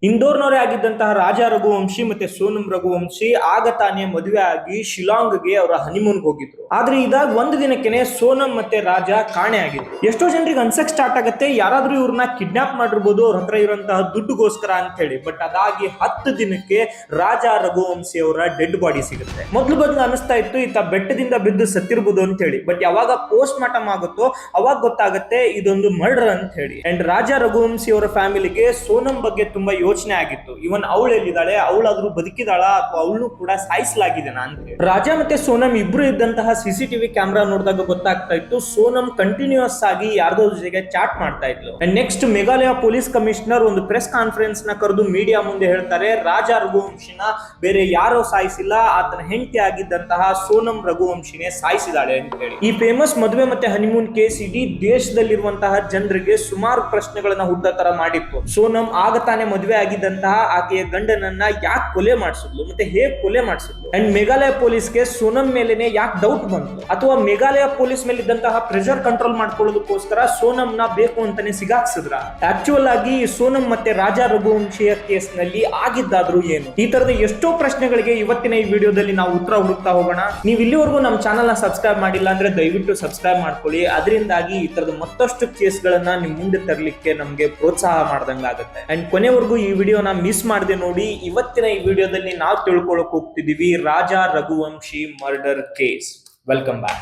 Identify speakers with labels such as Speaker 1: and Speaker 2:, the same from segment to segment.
Speaker 1: ಇಂದೋರ್ನವರೇ ಆಗಿದ್ದಂತಹ ರಾಜಾ ರಘುವಂಶಿ ಮತ್ತೆ ಸೋನಂ ರಘುವಂಶಿ ಆಗ ತಾನೇ ಮದುವೆ ಆಗಿ ಶಿಲಾಂಗ್ಗೆ ಅವರ ಹನಿಮೂನ್ಗೆ ಹೋಗಿದ್ರು. ಆದ್ರೆ ಇದಾಗ ಒಂದು ದಿನಕ್ಕೆ ಸೋನಂ ಮತ್ತೆ ರಾಜಾ ಕಾಣೆ ಆಗಿದ್ರು. ಎಷ್ಟೋ ಜನರಿಗೆ ಅನ್ಸಕ್ ಸ್ಟಾರ್ಟ್ ಆಗುತ್ತೆ ಯಾರಾದ್ರೂ ಇವ್ರನ್ನ ಕಿಡ್ನಾಪ್ ಮಾಡಿರ್ಬೋದು ಅವ್ರ ಹತ್ರ ಇರುವಂತಹ ದುಡ್ಡುಗೋಸ್ಕರ ಅಂತ ಹೇಳಿ. ಬಟ್ ಅದಾಗಿ 10 ದಿನಕ್ಕೆ ರಾಜಾ ರಘುವಂಶಿ ಅವರ ಡೆಡ್ ಬಾಡಿ ಸಿಗುತ್ತೆ. ಮೊದ್ಲು ಬಂದು ಅನಿಸ್ತಾ ಇತ್ತು ಈತ ಬೆಟ್ಟದಿಂದ ಬಿದ್ದು ಸತ್ತಿರ್ಬೋದು ಅಂತ ಹೇಳಿ. ಬಟ್ ಯಾವಾಗ ಪೋಸ್ಟ್ ಮಾರ್ಟಮ್ ಆಗುತ್ತೋ ಅವಾಗ ಗೊತ್ತಾಗುತ್ತೆ ಇದೊಂದು ಮರ್ಡರ್ ಅಂತ ಹೇಳಿ. ಅಂಡ್ ರಾಜಾ ರಘುವಂಶಿ ಅವರ ಫ್ಯಾಮಿಲಿಗೆ ಸೋನಂ ಬಗ್ಗೆ ತುಂಬಾ ಯೋಚನೆ ಆಗಿತ್ತು. ಇವನ್ ಅವಳು ಎಲ್ಲಿದ್ದಾಳೆ, ಅವಳಾದ್ರೂ ಬದುಕಿದಾಳ ಅಥವಾ ಅವಳು ಕೂಡ ಸಾಯಿಸಲಾಗಿದೆನಾ ಅಂತ ಹೇಳಿ. ರಾಜಾ ಮತ್ತೆ ಸೋನಂ ಇಬ್ರು ಇದ್ದಂತಹ ಸಿಸಿಟಿವಿ ಕ್ಯಾಮೆರಾ ನೋಡಿದಾಗ ಗೊತ್ತಾಗ್ತಾ ಇತ್ತು ಸೋನಂ ಕಂಟಿನ್ಯೂಸ್ ಆಗಿ ಯಾರ್ದೋ ಜೊತೆಗೆ ಚಾಟ್ ಮಾಡ್ತಾ ಇದ್ಲು. And next Meghalaya police commissioner ಒಂದು ಪ್ರೆಸ್ ಕಾನ್ಫರೆನ್ಸ್ ನ ಕರೆದು ಮೀಡಿಯಾ ಮುಂದೆ ಹೇಳ್ತಾರೆ ರಾಜಾ ರಘುವಂಶಿನ ಬೇರೆ ಯಾರೋ ಸಾಯಿಸಿಲ್ಲ, ಆತನ ಹೆಂಡತಿ ಆಗಿದ್ದಂತಹ ಸೋನಂ ರಘುವಂಶಿನೇ ಸಾಯಿಸಿದಾಳೆ ಅಂತ ಹೇಳಿ. ಈ ಫೇಮಸ್ ಮದುವೆ ಮತ್ತೆ ಹನಿಮೂನ್ ಕೇಸ್ ಇಡೀ ದೇಶದಲ್ಲಿರುವಂತಹ ಜನರಿಗೆ ಸುಮಾರು ಪ್ರಶ್ನೆಗಳನ್ನ ಹುಟ್ಟ ತರ ಮಾಡಿತ್ತು. ಸೋನಂ ಆಗ ತಾನೇ ಮದುವೆ ಆಗಿದ್ದಂತಹ ಆಕೆಯ ಗಂಡನನ್ನ ಯಾಕೆ ಕೊಲೆ ಮಾಡಿಸಿದ್ಲು ಮತ್ತೆ ಹೇಗೆ ಕೊಲೆ ಮಾಡಿಸಿದ್ಲು. ಅಂಡ್ ಮೇಘಾಲಯ ಪೊಲೀಸ್ಗೆ ಸೋನಂ ಮೇಲೆನೆ ಯಾಕೆ ಡೌಟ್ ಬಂತು, ಅಥವಾ ಮೇಘಾಲಯ ಪೊಲೀಸ್ ಮೇಲೆ ಇದ್ದಂತಹ ಪ್ರೆಷರ್ ಕಂಟ್ರೋಲ್ ಮಾಡ್ಕೊಳ್ಳೋದಕ್ಕೋಸ್ಕರ ಸೋನಂನ ಬೇಕು ಅಂತಾನೆ ಸಿಗಾಕ್ಸಿದ್ರ. ಆಕ್ಚುಯಲ್ ಆಗಿ ಸೋನಂ ಮತ್ತೆ ರಾಜಾ ರಘುವಂಶಿಯ ಕೇಸ್ ನಲ್ಲಿ ಆಗಿದ್ದಾದ್ರೂ ಏನು, ಈ ತರದ ಎಷ್ಟೋ ಪ್ರಶ್ನೆಗಳಿಗೆ ಇವತ್ತಿನ ಈ ವಿಡಿಯೋದಲ್ಲಿ ನಾವು ಉತ್ತರ ಹುಡುಕ್ತಾ ಹೋಗೋಣ. ನೀವು ಇಲ್ಲಿವರೆಗೂ ನಮ್ಮ ಚಾನಲ್ ನ ಸಬ್ಸ್ಕ್ರೈಬ್ ಮಾಡಿಲ್ಲ ಅಂದ್ರೆ ದಯವಿಟ್ಟು ಸಬ್ಸ್ಕ್ರೈಬ್ ಮಾಡ್ಕೊಳ್ಳಿ. ಅದರಿಂದಾಗಿ ಈ ತರದ ಮತ್ತಷ್ಟು ಕೇಸ್ಗಳನ್ನ ನಿಮ್ ಮುಂದೆ ತರಲಿಕ್ಕೆ ನಮ್ಗೆ ಪ್ರೋತ್ಸಾಹ ಮಾಡ್ದಂಗಾಗುತ್ತೆ. ಅಂಡ್ ಕೊನೆವರೆಗೂ ಈ ವಿಡಿಯೋನ ಮಿಸ್ ಮಾಡದೆ ನೋಡಿ. ಇವತ್ತಿನ ಈ ವಿಡಿಯೋದಲ್ಲಿ ನಾವು ತಿಳ್ಕೊಳಕ್ ಹೋಗ್ತಿದೀವಿ Raja Raghuvanshi murder case. Welcome back.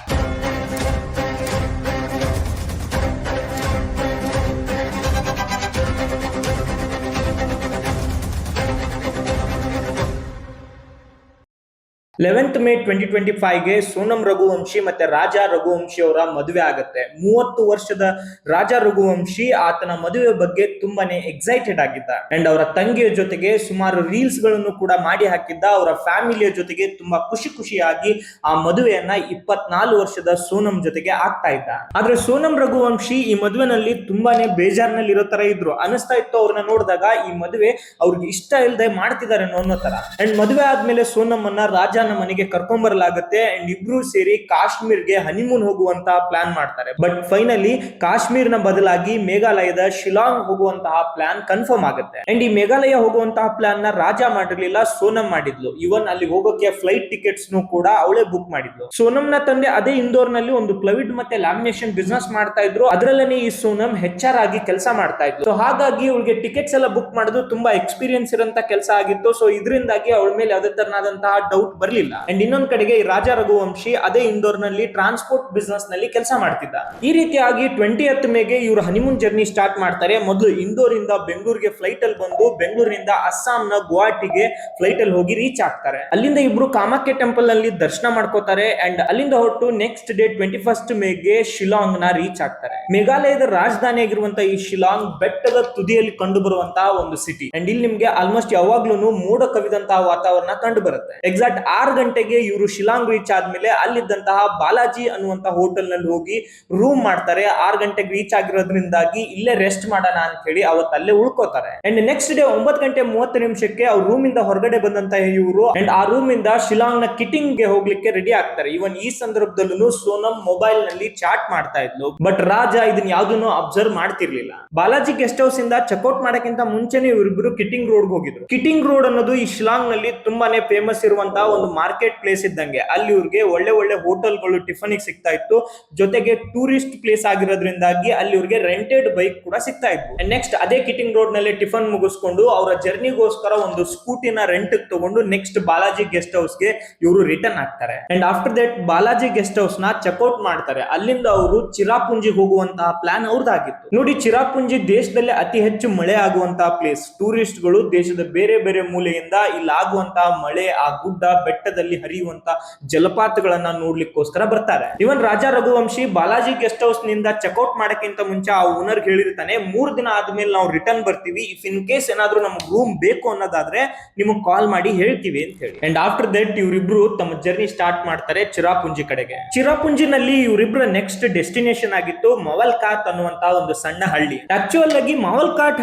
Speaker 1: 11th May 2025ಗೆ ಸೋನಂ ರಘುವಂಶಿ ಮತ್ತೆ ರಾಜಾ ರಘುವಂಶಿ ಅವರ ಮದುವೆ ಆಗುತ್ತೆ. 30 ವರ್ಷದ ರಾಜಾ ರಘುವಂಶಿ ಆತನ ಮದುವೆ ಬಗ್ಗೆ ತುಂಬಾನೇ ಎಕ್ಸೈಟೆಡ್ ಆಗಿದ್ದ. ಅಂಡ್ ಅವರ ತಂಗಿಯ ಜೊತೆಗೆ ಸುಮಾರು ರೀಲ್ಸ್ ಗಳನ್ನು ಕೂಡ ಮಾಡಿ ಹಾಕಿದ್ದ. ಅವರ ಫ್ಯಾಮಿಲಿಯ ಜೊತೆಗೆ ತುಂಬಾ ಖುಷಿಯಾಗಿ ಆ ಮದುವೆಯನ್ನ 24 ವರ್ಷದ ಸೋನಂ ಜೊತೆಗೆ ಆಗ್ತಾ ಇದ್ದ. ಆದ್ರೆ ಸೋನಂ ರಘುವಂಶಿ ಈ ಮದುವೆನಲ್ಲಿ ತುಂಬಾನೇ ಬೇಜಾರಿನಲ್ಲಿ ಇರೋ ತರ ಇದ್ರು. ಅನಿಸ್ತಾ ಇತ್ತು ಅವ್ರನ್ನ ನೋಡಿದಾಗ ಈ ಮದುವೆ ಅವ್ರಿಗೆ ಇಷ್ಟ ಇಲ್ಲದೆ ಮಾಡ್ತಿದ್ದಾರೆ ಅನ್ನೋ ತರ. ಅಂಡ್ ಮದುವೆ ಆದ್ಮೇಲೆ ಸೋನಂ ಅನ್ನ ರಾಜಾ ಮನೆಗೆ ಕರ್ಕೊಂಡ್ ಬರಲಾಗುತ್ತೆ. ಅಂಡ್ ಇಬ್ರು ಸೇರಿ ಕಾಶ್ಮೀರ್ಗೆ ಹನಿಮೂನ್ ಹೋಗುವಂತಹ ಪ್ಲಾನ್ ಮಾಡ್ತಾರೆ. ಬಟ್ ಫೈನಲಿ ಕಾಶ್ಮೀರ್ನ ಬದಲಾಗಿ ಮೇಘಾಲಯದ ಶಿಲಾಂಗ್ ಹೋಗುವಂತಹ ಪ್ಲಾನ್ ಕನ್ಫರ್ಮ್ ಆಗುತ್ತೆ. ಅಂಡ್ ಈ ಮೇಘಾಲಯ ಹೋಗುವಂತಹ ಪ್ಲಾನ್ ನ ರಾಜಾ ಮಾಡಿರ್ಲಿಲ್ಲ, ಸೋನಂ ಮಾಡಿದ್ಲು. ಇವನ್ ಅಲ್ಲಿ ಹೋಗೋಕೆ ಫ್ಲೈಟ್ ಟಿಕೆಟ್ಸ್ ಕೂಡ ಅವಳೇ ಬುಕ್ ಮಾಡಿದ್ಲು. ಸೋನಂ ನ ತಂದೆ ಅದೇ ಇಂದೋರ್ ನಲ್ಲಿ ಒಂದು ಪ್ಲೈವುಡ್ ಮತ್ತೆ ಲ್ಯಾಮಿನೇಷನ್ ಬಿಸ್ನೆಸ್ ಮಾಡ್ತಾ ಇದ್ರು. ಅದರಲ್ಲೇ ಈ ಸೋನಂ HR ಆಗಿ ಕೆಲಸ ಮಾಡ್ತಾ ಇದ್ರು. ಸೊ ಹಾಗಾಗಿ ಅವಳಿಗೆ ಟಿಕೆಟ್ಸ್ ಎಲ್ಲ ಬುಕ್ ಮಾಡೋದು ತುಂಬಾ ಎಕ್ಸ್ಪೀರಿಯನ್ಸ್ ಇರೋಂತ ಕೆಲಸ ಆಗಿತ್ತು. ಸೊ ಇದರಿಂದಾಗಿ ಅವಳ ಮೇಲೆ ಯಾವುದೇ ತರನಾದಂತಹ ಡೌಟ್ ಬರಲಿಲ್ಲ. ಅಂಡ್ ಇನ್ನೊಂದ್ ಕಡೆಗೆ ಈ ರಾಜಾ ರಘುವಂಶಿ ಅದೇ ಇಂದೋರ್ ನಲ್ಲಿ ಟ್ರಾನ್ಸ್ಪೋರ್ಟ್ ಬಿಸ್ನೆಸ್ ನಲ್ಲಿ ಕೆಲಸ ಮಾಡ್ತಿದ್ದ. ಈ ರೀತಿಯಾಗಿ 20th ಮೇಗೆ ಇವರು ಹನಿಮೂನ್ ಜರ್ನಿ ಸ್ಟಾರ್ಟ್ ಮಾಡ್ತಾರೆ. ಮೊದಲು ಇಂದೋರ್ ಇಂದ ಬೆಂಗಳೂರಿಗೆ ಫ್ಲೈಟ್ ಅಲ್ಲಿ ಬಂದು ಬೆಂಗಳೂರಿನಿಂದ ಅಸ್ಸಾಂನ ಗುವಾಹಟಿಗೆ ಫ್ಲೈಟ್ ಅಲ್ಲಿ ಹೋಗಿ ರೀಚ್ ಆಗ್ತಾರೆ. ಅಲ್ಲಿಂದ ಇಬ್ರು ಕಾಮಾಖ್ಯ ಟೆಂಪಲ್ ನಲ್ಲಿ ದರ್ಶನ ಮಾಡ್ಕೋತಾರೆ. ಅಂಡ್ ಅಲ್ಲಿಂದ ಹೊರಟು ನೆಕ್ಸ್ಟ್ ಡೇ 21st ಮೇಗೆ ಶಿಲಾಂಗ್ ನ ರೀಚ್ ಆಗ್ತಾರೆ. ಮೇಘಾಲಯದ ರಾಜಧಾನಿ ಆಗಿರುವಂತಹ ಈ ಶಿಲಾಂಗ್ ಬೆಟ್ಟದ ತುದಿಯಲ್ಲಿ ಕಂಡು ಬರುವಂತಹ ಒಂದು ಸಿಟಿ. ಅಂಡ್ ಇಲ್ಲಿ ನಿಮ್ಗೆ ಆಲ್ಮೋಸ್ಟ್ ಯಾವಾಗ್ಲೂ ಮೋಡ ಕವಿದಂತಹ ವಾತಾವರಣ ಕಂಡು ಬರುತ್ತೆ. ಎಕ್ಸಾಕ್ಟ್ 6 ಗಂಟೆಗೆ ಇವರು ಶಿಲಾಂಗ್ ರೀಚ್ ಆದ್ಮೇಲೆ ಅಲ್ಲಿದ್ದಂತಹ ಬಾಲಾಜಿ ಅನ್ನುವಂತಹ ಹೋಟೆಲ್ ನಲ್ಲಿ ಹೋಗಿ ರೂಮ್ ಮಾಡ್ತಾರೆ. 6 ಗಂಟೆಗೆ ರೀಚ್ ಆಗಿರೋದ್ರಿಂದಾಗಿ ಇಲ್ಲೇ ರೆಸ್ಟ್ ಮಾಡೋಣ ಅಂತ ಹೇಳಿ ಅವತ್ತು ಅಲ್ಲೇ ಉಳ್ಕೋತಾರೆ. ಅಂಡ್ ನೆಕ್ಸ್ಟ್ ಡೇ 9:30 ಅವ್ರ ರೂಮ್ ಇಂದ ಹೊರಗಡೆ ಬಂದಂತಹ ಇವರು ಅಂಡ್ ಆ ರೂಮ್ ಇಂದ ಶಿಲಾಂಗ್ ನ ಕಿಟಿಂಗ್ ಗೆ ಹೋಗ್ಲಿಕ್ಕೆ ರೆಡಿ ಆಗ್ತಾರೆ. ಇವನ್ ಈ ಸಂದರ್ಭದಲ್ಲೂ ಸೋನಂ ಮೊಬೈಲ್ ನಲ್ಲಿ ಚಾಟ್ ಮಾಡ್ತಾ ಇದ್ಲು. ಬಟ್ ರಾಜಾ ಇದನ್ನ ಯಾವ್ದನ್ನು ಅಬ್ಸರ್ವ್ ಮಾಡ್ತಿರ್ಲಿಲ್ಲ. ಬಾಲಾಜಿ ಗೆಸ್ಟ್ ಹೌಸ್ ಇಂದ ಚೆಕ್ಔಟ್ ಮಾಡಕ್ಕಿಂತ ಮುಂಚೆನೆ ಇವರಿಬ್ರು ಕಿಟಿಂಗ್ ರೋಡ್ ಹೋಗಿದ್ರು. ಕಿಟಿಂಗ್ ರೋಡ್ ಅನ್ನೋದು ಈ ಶಿಲಾಂಗ್ ನಲ್ಲಿ ತುಂಬಾನೇ ಫೇಮಸ್ ಇರುವಂತಹ ಒಂದು ಮಾರ್ಕೆಟ್ ಪ್ಲೇಸ್ ಇದ್ದಂಗೆ. ಅಲ್ಲಿ ಇವ್ರಿಗೆ ಒಳ್ಳೆ ಹೋಟೆಲ್ಗಳು ಟಿಫನ್ ಸಿಗ್ತಾ ಇತ್ತು. ಜೊತೆಗೆ ಟೂರಿಸ್ಟ್ ಪ್ಲೇಸ್ ಆಗಿರೋದ್ರಿಂದಾಗಿ ಅಲ್ಲಿ ಇವ್ರಿಗೆ ರೆಂಟೆಡ್ ಬೈಕ್ ಕೂಡ ಸಿಗ್ತಾ ಇತ್ತು. ನೆಕ್ಸ್ಟ್ ಅದೇ ಕಿಟಿಂಗ್ ರೋಡ್ ನಲ್ಲಿ ಟಿಫನ್ ಮುಗಿಸ್ಕೊಂಡು ಅವರ ಜರ್ನಿಗೋಸ್ಕರ ಒಂದು ಸ್ಕೂಟಿನ ರೆಂಟ್ ತಗೊಂಡು ನೆಕ್ಸ್ಟ್ ಬಾಲಾಜಿ ಗೆಸ್ಟ್ ಹೌಸ್ ಗೆ ಇವರು ರಿಟರ್ನ್ ಆಗ್ತಾರೆ. And after that Balaji guest house ನ ಚೆಕ್ಔಟ್ ಮಾಡ್ತಾರೆ. ಅಲ್ಲಿಂದ ಅವರು ಚಿರಾಪುಂಜಿ ಹೋಗುವಂತಹ ಪ್ಲಾನ್ ಅವ್ರದ್ದಾಗಿತ್ತು. ನೋಡಿ, ಚಿರಾಪುಂಜಿ ದೇಶದಲ್ಲಿ ಅತಿ ಹೆಚ್ಚು ಮಳೆ ಆಗುವಂತಹ ಪ್ಲೇಸ್. ಟೂರಿಸ್ಟ್ ಗಳು ದೇಶದ ಬೇರೆ ಮೂಲೆಯಿಂದ ಇಲ್ಲಿ ಆಗುವಂತಹ ಮಳೆ, ಆ ಗುಡ್ಡ ಬೆಟ್ಟದಲ್ಲಿ ಹರಿಯುವಂತ ಜಲಪಾತಗಳನ್ನ ನೋಡ್ಲಿಕ್ಕೋಸ್ಕರ ಬರ್ತಾರೆ. ಇವನ್ ರಾಜಾ ರಘುವಂಶಿ ಬಾಲಾಜಿ ಗೆಸ್ಟ್ ಹೌಸ್ ನಿಂದ ಚೆಕ್ಔಟ್ ಮಾಡಕ್ಕಿಂತ ಮುಂಚೆ ಆ ಓನರ್ ಹೇಳಿರ್ತಾನೆ 3 ದಿನ ಆದ್ಮೇಲೆ ನಾವು ರಿಟರ್ನ್ ಬರ್ತೀವಿ, ಇಫ್ ಇನ್ ಕೇಸ್ ಏನಾದ್ರೂ ನಮ್ಗೆ ರೂಮ್ ಬೇಕು ಅನ್ನೋದಾದ್ರೆ ನಿಮಗ್ ಕಾಲ್ ಮಾಡಿ ಹೇಳ್ತೀವಿ ಅಂತ ಹೇಳಿ. ಅಂಡ್ ಆಫ್ಟರ್ ದಟ್ ಇವರಿಬ್ರು ತಮ್ಮ ಜರ್ನಿ ಸ್ಟಾರ್ಟ್ ಮಾಡ್ತಾರೆ ಚಿರಾಪುಂಜಿ ಕಡೆಗೆ. ಚಿರಾಪುಂಜಿನಲ್ಲಿ ಇವರಿಬ್ರ ನೆಕ್ಸ್ಟ್ ಡೆಸ್ಟಿನೇಷನ್ ಆಗಿತ್ತು ಮವಲ್ಕಾತ್ ಅನ್ನುವಂತ ಒಂದು ಸಣ್ಣ ಹಳ್ಳಿ. ಆಕ್ಚುಯಲ್ ಆಗಿ ಮವಲ್ಕಾಟ್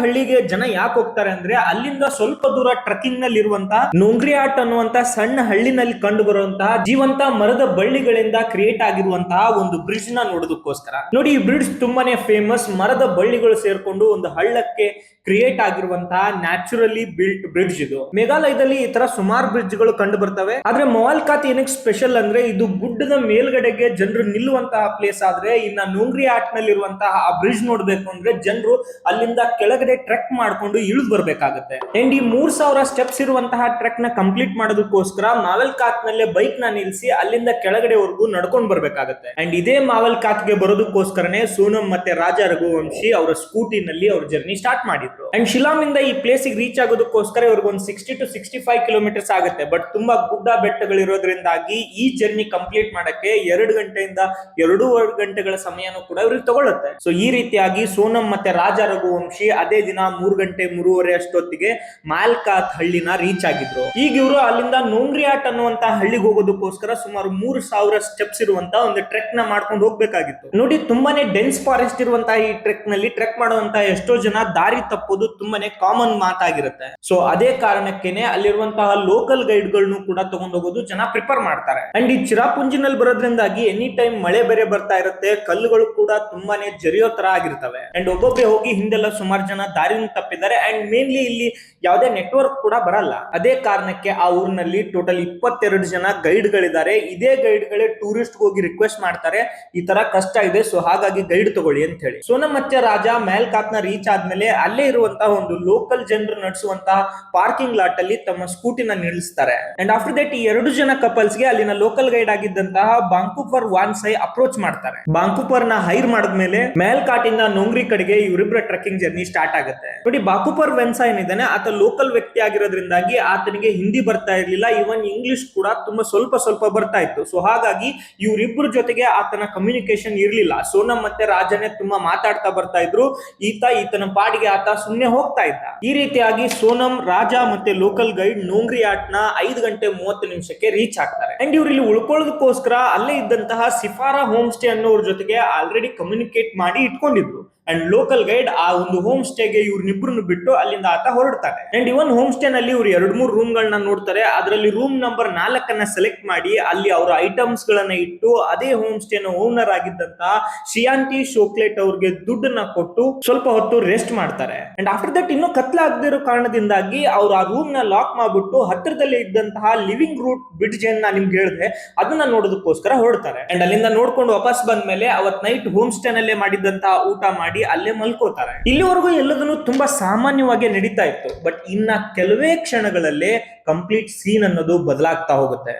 Speaker 1: ಹಳ್ಳಿಗೆ ಜನ ಯಾಕೆ ಹೋಗ್ತಾರೆ ಅಂದ್ರೆ ಅಲ್ಲಿಂದ ಸ್ವಲ್ಪ ದೂರ ಟ್ರಕ್ಕಿಂಗ್ ನಲ್ಲಿ ಇರುವಂತ ನೋಂಗ್ರಿಯಾಟ್ ಅನ್ನುವಂತ ಸಣ್ಣ ಹಳ್ಳಿ ಹಳ್ಳಿನಲ್ಲಿ ಕಂಡು ಬರುವಂತಹ ಜೀವಂತ ಮರದ ಬಳ್ಳಿಗಳಿಂದ ಕ್ರಿಯೇಟ್ ಆಗಿರುವಂತಹ ಒಂದು ಬ್ರಿಡ್ಜ್ ನ ನೋಡೋದಕ್ಕೋಸ್ಕರ. ನೋಡಿ, ಈ ಬ್ರಿಡ್ಜ್ ತುಂಬಾನೇ ಫೇಮಸ್. ಮರದ ಬಳ್ಳಿಗಳು ಸೇರ್ಕೊಂಡು ಒಂದು ಹಳ್ಳಕ್ಕೆ ಕ್ರಿಯೇಟ್ ಆಗಿರುವಂತಹ ನ್ಯಾಚುರಲಿ ಬಿಲ್ಟ್ ಬ್ರಿಡ್ಜ್ ಇದು. ಮೇಘಾಲಯದಲ್ಲಿ ಈ ತರ ಸುಮಾರು ಬ್ರಿಡ್ಜ್ ಗಳು ಕಂಡು ಬರ್ತವೆ. ಆದ್ರೆ ಮವಾಲ್ಕಾತ್ ಏನಕ್ಕೆ ಸ್ಪೆಷಲ್ ಅಂದ್ರೆ ಇದು ಗುಡ್ಡದ ಮೇಲ್ಗಡೆಗೆ ಜನರು ನಿಲ್ಲುವಂತಹ ಪ್ಲೇಸ್. ಆದ್ರೆ ಇನ್ನ ನೋಂಗ್ರಿ ಆಟ್ ನಲ್ಲಿ ಇರುವಂತಹ ಆ ಬ್ರಿಡ್ಜ್ ನೋಡ್ಬೇಕು ಅಂದ್ರೆ ಜನರು ಅಲ್ಲಿಂದ ಕೆಳಗಡೆ ಟ್ರೆಕ್ ಮಾಡ್ಕೊಂಡು ಇಳಿದು ಬರ್ಬೇಕಾಗುತ್ತೆ. ಅಂಡ್ ಈ 3000 ಸ್ಟೆಪ್ಸ್ ಇರುವಂತಹ ಟ್ರೆಕ್ ನ ಕಂಪ್ಲೀಟ್ ಮಾಡೋದಕ್ಕೋಸ್ಕರ ಮಾವೆಲ್ಕಾತ್ ನಲ್ಲೇ ಬೈಕ್ ನ ನಿಲ್ಸಿ ಅಲ್ಲಿಂದ ಕೆಳಗಡೆವರೆಗೂ ನಡ್ಕೊಂಡು ಬರ್ಬೇಕಾಗುತ್ತೆ. ಅಂಡ್ ಇದೇ ಮಾವೆಲ್ಕಾತ್ ಗೆ ಬರೋದಕ್ಕೋಸ್ಕರನೇ ಸೋನಂ ಮತ್ತೆ ರಾಜಾ ರಘುವಂಶಿ ಅವರ ಸ್ಕೂಟಿನಲ್ಲಿ ಅವ್ರ ಜರ್ನಿ ಸ್ಟಾರ್ಟ್ ಮಾಡಿದ್ರು. ಅಂಡ್ ಶಿಲಾಂಗ್ ಇಂದ ಈ ಪ್ಲೇಸ್ ರೀಚ್ ಆಗೋದಕ್ಕೋಸ್ಕರ ಇವ್ರಿಗೆ ಒಂದು 60 to 65 ಕಿಲೋಮೀಟರ್ಸ್ ಆಗುತ್ತೆ. ಬಟ್ ತುಂಬಾ ಗುಡ್ಡ ಬೆಟ್ಟಗಳಿರೋದ್ರಿಂದಾಗಿ ಈ ಜರ್ನಿ ಕಂಪ್ಲೀಟ್ ಮಾಡಕ್ಕೆ 2 ಗಂಟೆಯಿಂದ 2.5 ಗಂಟೆಗಳ ಸಮಯನೂ ಕೂಡ ಇವ್ರಿಗೆ ತಗೊಳುತ್ತೆ. ಸೊ ಈ ರೀತಿಯಾಗಿ ಸೋನಂ ಮತ್ತೆ ರಾಜಾ ರಘುವಂಶಿ ಅದೇ ದಿನ 3 ಗಂಟೆ 3:30 ಅಷ್ಟೊತ್ತಿಗೆ ಮಾಲ್ಕಾತ್ ಹಳ್ಳಿನ ರೀಚ್ ಆಗಿದ್ರು. ಈಗ ಇವರು ಅಲ್ಲಿಂದ ನೋಂಗ್ರಿಯಾಟ್ ಅನ್ನುವಂತ ಹಳ್ಳಿಗೆ ಹೋಗೋದಕ್ಕೋಸ್ಕರ ಸುಮಾರು 3000 ಸ್ಟೆಪ್ಸ್ ಇರುವಂತ ಒಂದು ಟ್ರೆಕ್ ನ ಮಾಡ್ಕೊಂಡು ಹೋಗ್ಬೇಕಾಗಿತ್ತು. ನೋಡಿ, ತುಂಬಾನೇ ಡೆನ್ಸ್ ಫಾರೆಸ್ಟ್ ಇರುವಂತಹ ಈ ಟ್ರೆಕ್ ನಲ್ಲಿ ಟ್ರೆಕ್ ಮಾಡುವಂತಹ ಎಷ್ಟೋ ಜನ ದಾರಿ ತಪ್ಪೋದು ತುಂಬಾನೇ ಕಾಮನ್ ಮಾತಾಗಿರುತ್ತೆ. ಸೊ ಅದೇ ಕಾರಣಕ್ಕೇನೆ ಅಲ್ಲಿರುವಂತಹ ಲೋಕಲ್ ಗೈಡ್ ಗಳನ್ನು ಕೂಡ ತಗೊಂಡು ಹೋಗೋದು ಜನ ಪ್ರಿಫರ್ ಮಾಡ್ತಾರೆ. ಅಂಡ್ ಈ ಚಿರಾಪುಂಜಿನಲ್ಲಿ ಬರೋದ್ರಿಂದಾಗಿ ಎನಿ ಟೈಮ್ ಮಳೆ ಬೇರೆ ಬರ್ತಾ ಇರುತ್ತೆ. ಕಲ್ಲುಗಳು ಕೂಡ ತುಂಬಾನೇ ಜರಿಯೋ ತರ ಆಗಿರ್ತವೆ. ಅಂಡ್ ಒಬ್ಬೊಬ್ಬರೇ ಹೋಗಿ ಹಿಂದೆಲ್ಲ ಸುಮಾರು ಜನ ದಾರಿನ ತಪ್ಪಿದ್ದಾರೆ. ಅಂಡ್ ಮೇನ್ಲಿ ಇಲ್ಲಿ ಯಾವುದೇ ನೆಟ್ವರ್ಕ್ ಕೂಡ ಬರಲ್ಲ. ಅದೇ ಕಾರಣಕ್ಕೆ ಆ ಊರಿನಲ್ಲಿ ಟೋಟಲ್ 22 ಜನ ಗೈಡ್ ಗಳಿದ್ದಾರೆ. ಇದೇ ಗೈಡ್ ಗಳೇ ಟೂರಿಸ್ಟ್ ಹೋಗಿ ರಿಕ್ವೆಸ್ಟ್ ಮಾಡ್ತಾರೆ, ಈ ತರ ಕಷ್ಟ ಇದೆ, ಸೊ ಹಾಗಾಗಿ ಗೈಡ್ ತಗೊಳ್ಳಿ ಅಂತ ಹೇಳಿ. ಸೋನಂ ಮತ್ತೆ ರಾಜಾ ಮೇಲ್ಕಾತ್ ನ ರೀಚ್ ಆದ್ಮೇಲೆ ಅಲ್ಲೇ ಇರುವಂತಹ ಒಂದು ಲೋಕಲ್ ಜನರು ನಡೆಸುವಂತಹ ಪಾರ್ಕಿಂಗ್ ಲಾಟ್ ಅಲ್ಲಿ ತಮ್ಮ ಸ್ಕೂಟಿನ ನಿಲ್ಲಿಸ್ತಾರೆ. ಅಂಡ್ ಆಫ್ಟರ್ ದಟ್ ಈ 2 ಜನ ಕಪಲ್ಸ್ ಗೆ ಅಲ್ಲಿನ ಲೋಕಲ್ ಗೈಡ್ ಆಗಿದ್ದಂತಹ ಬಾಂಕುಪರ್ ವಾನ್ಸೈ ಅಪ್ರೋಚ್ ಮಾಡ್ತಾರೆ. ಬಾಂಕುಪರ್ ನ ಹೈರ್ ಮಾಡಿದ್ಮೇಲೆ ಮೇಲ್ಕಾಟ್ ಇಂದ ನೋಂಗ್ರಿ ಕಡೆಗೆ ಇವರಿಬ್ಬರ ಟ್ರೆಕ್ಕಿಂಗ್ ಜರ್ನಿ ಸ್ಟಾರ್ಟ್ ಆಗುತ್ತೆ. ನೋಡಿ, ಬಾಂಕುಪರ್ ವಾನ್ಸೈ ಏನಿದ್ದಾನೆ ಆತ ಲೋಕಲ್ ವ್ಯಕ್ತಿ ಆಗಿರೋದ್ರಿಂದಾಗಿ ಆತನಿಗೆ ಹಿಂದಿ ಬರ್ತಾ ಇರ್ಲಿಲ್ಲ. ಇವನ್ ಇಂಗ್ಲಿಷ್ ಕೂಡ ತುಂಬಾ ಸ್ವಲ್ಪ ಬರ್ತಾ ಇತ್ತು. ಸೊ ಹಾಗಾಗಿ ಇವರಿಬ್ಬರ ಜೊತೆಗೆ ಆತನ ಕಮ್ಯುನಿಕೇಶನ್ ಇರ್ಲಿಲ್ಲ. ಸೋನಂ ಮತ್ತೆ ರಾಜನೇ ತುಂಬಾ ಮಾತಾಡ್ತಾ ಬರ್ತಾ ಇದ್ರು. ಈತನ ಪಾಡಿಗೆ ಆತ ಸುಮ್ನೆ ಹೋಗ್ತಾ ಇದ್ದ. ಈ ರೀತಿಯಾಗಿ ಸೋನಂ, ರಾಜಾ ಮತ್ತೆ ಲೋಕಲ್ ಗೈಡ್ ನೋಂಗ್ರಿಯಾಟ್ ನ 5 ಗಂಟೆ 30 ನಿಮಿಷಕ್ಕೆ ರೀಚ್ ಆಗ್ತಾರೆ. ಅಂಡ್ ಇವ್ರು ಇಲ್ಲಿ ಉಳ್ಕೊಳ್ಳೋದಕ್ಕೋಸ್ಕರ ಅಲ್ಲೇ ಇದ್ದಂತಹ ಸಿಫಾರಾ ಹೋಮ್ ಸ್ಟೇ ಅನ್ನೋರ ಜೊತೆಗೆ ಆಲ್ರೆಡಿ ಕಮ್ಯುನಿಕೇಟ್ ಮಾಡಿ ಇಟ್ಕೊಂಡಿದ್ರು. ಅಂಡ್ ಲೋಕಲ್ ಗೈಡ್ ಆ ಒಂದು ಹೋಮ್ ಸ್ಟೇಗೆ ಇವ್ರನ್ನಿಬ್ರನ್ನು ಬಿಟ್ಟು ಅಲ್ಲಿಂದ ಆತ ಹೊರಡ್ತಾರೆ. ಅಂಡ್ ಇವನ್ ಹೋಮ್ ಸ್ಟೇ ನಲ್ಲಿ ಇವ್ರು 2-3 ರೂಮ್ ಗಳನ್ನ ನೋಡ್ತಾರೆ. ಅದರಲ್ಲಿ ರೂಮ್ ನಂಬರ್ 4 ಸೆಲೆಕ್ಟ್ ಮಾಡಿ ಅಲ್ಲಿ ಅವರ ಐಟಮ್ಸ್ ಗಳನ್ನ ಇಟ್ಟು ಅದೇ ಹೋಮ್ ಸ್ಟೇ ನ ಓನರ್ ಆಗಿದ್ದಂತಹ ಶಿಯಾಂಟಿ ಶೋಕ್ಲೇಟ್ ಅವ್ರಿಗೆ ದುಡ್ಡನ್ನ ಕೊಟ್ಟು ಸ್ವಲ್ಪ ಹೊತ್ತು ರೆಸ್ಟ್ ಮಾಡ್ತಾರೆ. ಅಂಡ್ ಆಫ್ಟರ್ ದಟ್ ಇನ್ನೂ ಕತ್ಲಾಗದಿರೋ ಕಾರಣದಿಂದಾಗಿ ಅವ್ರು ಆ ರೂಮ್ ನ ಲಾಕ್ ಮಾಡ್ಬಿಟ್ಟು ಹತ್ತಿರದಲ್ಲಿ ಇದ್ದಂತಹ ಲಿವಿಂಗ್ ರೂಟ್ ಬ್ರಿಡ್ಜ್ ಏನ್ ನಾನು ನಿಮ್ಗೆ ಹೇಳಿದೆ ಅದನ್ನ ನೋಡೋದಕ್ಕೋಸ್ಕರ ಹೊರಡ್ತಾರೆ. ಅಂಡ್ ಅಲ್ಲಿಂದ ನೋಡ್ಕೊಂಡು ವಾಪಸ್ ಬಂದ್ಮೇಲೆ ಅವತ್ ನೈಟ್ ಹೋಮ್ ಸ್ಟೇ ನಲ್ಲೇ ಮಾಡಿದಂತಹ ಊಟ ಮಾಡಿ ಅಲ್ಲೇ ಮಲ್ಕೋತಾರೆ. ಇಲ್ಲಿವರೆಗೂ ಎಲ್ಲದನ್ನು ತುಂಬಾ ಸಾಮಾನ್ಯವಾಗಿ ನಡೀತಾ ಇತ್ತು. ಬಟ್ ಇನ್ನ ಕೆಲವೇ ಕ್ಷಣಗಳಲ್ಲೇ ಕಂಪ್ಲೀಟ್ ಸೀನ್ ಅನ್ನೋದು ಬದಲಾಗ್ತಾ ಹೋಗುತ್ತೆ.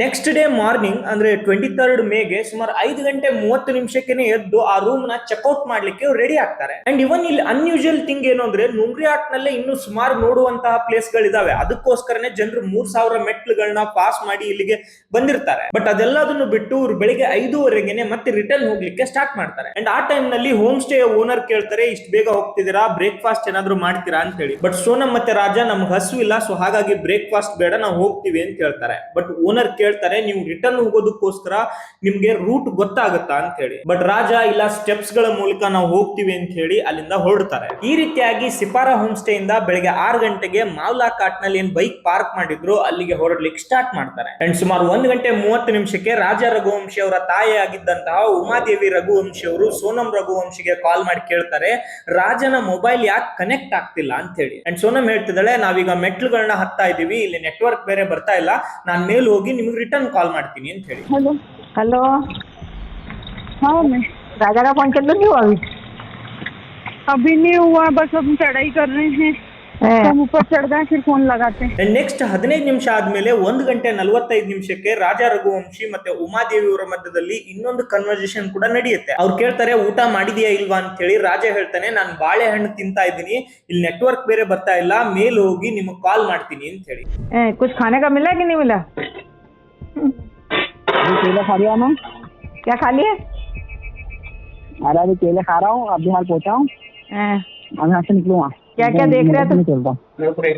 Speaker 1: ನೆಕ್ಸ್ಟ್ ಡೇ ಮಾರ್ನಿಂಗ್ ಅಂದ್ರೆ 23rd ಮೇಗೆ ಸುಮಾರು 5 ಗಂಟೆ 30 ನಿಮಿಷಕ್ಕೆ ಎದ್ದು ಆ ರೂಮ್ ನ ಚೆಕ್ಔಟ್ ಮಾಡ್ಲಿಕ್ಕೆ ರೆಡಿ ಆಗ್ತಾರೆ. ಅಂಡ್ ಇವನ್ ಇಲ್ಲಿ ಅನ್ಯೂಶುವಲ್ ಥಿಂಗ್ ಏನು ಅಂದ್ರೆ ನೋಂಗ್ರಿಯಾಟ್ ನಲ್ಲೇ ಇನ್ನು ಸುಮಾರು ನೋಡುವಂತಹ ಪ್ಲೇಸ್ ಗಳಿದಾವೆ. ಅದಕ್ಕೋಸ್ಕರನೇ ಜನರು 3000 ಮೆಟ್ಲುಗಳನ್ನ ಪಾಸ್ ಮಾಡಿ ಇಲ್ಲಿಗೆ ಬಂದಿರ್ತಾರೆ. ಬಟ್ ಅದೆಲ್ಲದನ್ನು ಬಿಟ್ಟು ಇವ್ರು ಬೆಳಿಗ್ಗೆ 5:30ಗೆ ಮತ್ತೆ ರಿಟರ್ನ್ ಹೋಗ್ಲಿಕ್ಕೆ ಸ್ಟಾರ್ಟ್ ಮಾಡ್ತಾರೆ. ಅಂಡ್ ಆ ಟೈಮ್ ನಲ್ಲಿ ಹೋಮ್ ಸ್ಟೇ ಓನರ್ ಕೇಳ್ತಾರೆ, ಇಷ್ಟು ಬೇಗ ಹೋಗ್ತಿದ್ದೀರಾ, ಬ್ರೇಕ್ಫಾಸ್ಟ್ ಏನಾದ್ರು ಮಾಡ್ತೀರಾ ಅಂತ ಹೇಳಿ. ಬಟ್ ಸೋನಂ ಮತ್ತೆ ರಾಜಾ ನಮ್ಗೆ ಹಸುವಿಲ್ಲ, ಸೊ ಹಾಗಾಗಿ ಬ್ರೇಕ್ಫಾಸ್ಟ್ ಬೇಡ, ನಾವು ಹೋಗ್ತೀವಿ ಅಂತ ಹೇಳ್ತಾರೆ. ಬಟ್ ಓನರ್ ಹೇಳ್ತಾರೆ, ನೀವು ರಿಟರ್ನ್ ಹೋಗೋದಕ್ಕೋಸ್ಕರ ನಿಮ್ಗೆ ರೂಟ್ ಗೊತ್ತಾಗುತ್ತಾ ಅಂತ ಹೇಳಿ. ಬಟ್ ರಾಜಾ ಇಲ್ಲ, ಸ್ಟೆಪ್ಸ್ ಗಳ ಮೂಲಕ ನಾವು ಹೋಗ್ತೀವಿ ಅಂತ ಹೇಳಿ ಅಲ್ಲಿಂದ ಹೊರಡ್ತಾರೆ. ಈ ರೀತಿಯಾಗಿ ಸಿಪಾರಾ ಹೋಮ್ ಸ್ಟೇ ಇಂದ ಬೆಳಗ್ಗೆ 6 ಗಂಟೆಗೆ ಮಾವ್ಲಾಕಾಟ್ ನಲ್ಲಿ ಏನ್ ಬೈಕ್ ಪಾರ್ಕ್ ಮಾಡಿದ್ರು ಅಲ್ಲಿಗೆ ಹೊರಡ್ಲಿಕ್ಕೆ ಸ್ಟಾರ್ಟ್ ಮಾಡ್ತಾರೆ. ಅಂಡ್ ಸುಮಾರು 1 ಗಂಟೆ 30 ನಿಮಿಷಕ್ಕೆ ರಾಜಾ ರಘುವಂಶಿ ಅವರ ತಾಯಿ ಆಗಿದ್ದಂತಹ ಉಮಾದೇವಿ ರಘುವಂಶಿ ಅವರು ಸೋನಂ ರಘುವಂಶಿಗೆ ಕಾಲ್ ಮಾಡಿ ಕೇಳ್ತಾರೆ, ರಾಜನ ಮೊಬೈಲ್ ಯಾಕೆ ಕನೆಕ್ಟ್ ಆಗ್ತಿಲ್ಲ ಅಂತ ಹೇಳಿ. ಅಂಡ್ ಸೋನಂ ಹೇಳ್ತಿದ್ದಾಳೆ, ನಾವೀಗ ಮೆಟ್ಲುಗಳನ್ನ ಹತ್ತಾ ಇದೀವಿ, ಇಲ್ಲಿ ನೆಟ್ವರ್ಕ್ ಬೇರೆ ಬರ್ತಾ ಇಲ್ಲ, ನಾನ್ ಮೇಲೆ ಹೋಗಿ ನಿಮ್ಗೆ रिटर्न कॉल ಮಾಡ್ತೀನಿ ಅಂತ ಹೇಳಿ.
Speaker 2: हेलो हेलो हाँ मैं राजा का फोन चल रही हूँ अभी नहीं हुआ, बस हम चढ़ाई कर रहे हैं, हम ऊपर चढ़ गए फिर फोन लगाते हैं.
Speaker 1: ನೆಕ್ಸ್ಟ್ 15 ನಿಮಿಷ ಆದ್ಮೇಲೆ 1 ಗಂಟೆ 45 ನಿಮಿಷಕ್ಕೆ ರಾಜಾ ರಘುವಂಶಿ ಮತ್ತೆ ಉಮಾದೇವಿ ಅವರ ಮಧ್ಯದಲ್ಲಿ ಇನ್ನೊಂದು ಕನ್ವರ್ಸೇಷನ್ ಕೂಡ ನಡೆಯುತ್ತೆ. ಅವ್ರು ಕೇಳ್ತಾರೆ, ಊಟ ಮಾಡಿದೆಯಾ ಇಲ್ವಾ ಅಂತ ಹೇಳಿ. ರಾಜಾ ಹೇಳ್ತಾನೆ, ನಾನು ಬಾಳೆಹಣ್ಣು ತಿಂತಾ ಇದ್ದೀನಿ, ಇಲ್ಲಿ ನೆಟ್ವರ್ಕ್ ಬೇರೆ ಬರ್ತಾ ಇಲ್ಲ, ಮೇಲೆ ಹೋಗಿ ನಿಮಗೆ ಕಾಲ್ ಮಾಡ್ತೀನಿ ಅಂತ ಹೇಳಿ.
Speaker 2: कुछ खाने का मिला कि नहीं मिला?
Speaker 3: केले खा लिया मैं।
Speaker 2: क्या खा लिए?
Speaker 3: अरे अभी केले खा रहा हूँ, अभी हाल पहुँचा हूँ, अब यहाँ से निकलूंगा.
Speaker 2: क्या क्या देख रहे
Speaker 3: नहीं
Speaker 2: थे?
Speaker 3: चल रहा।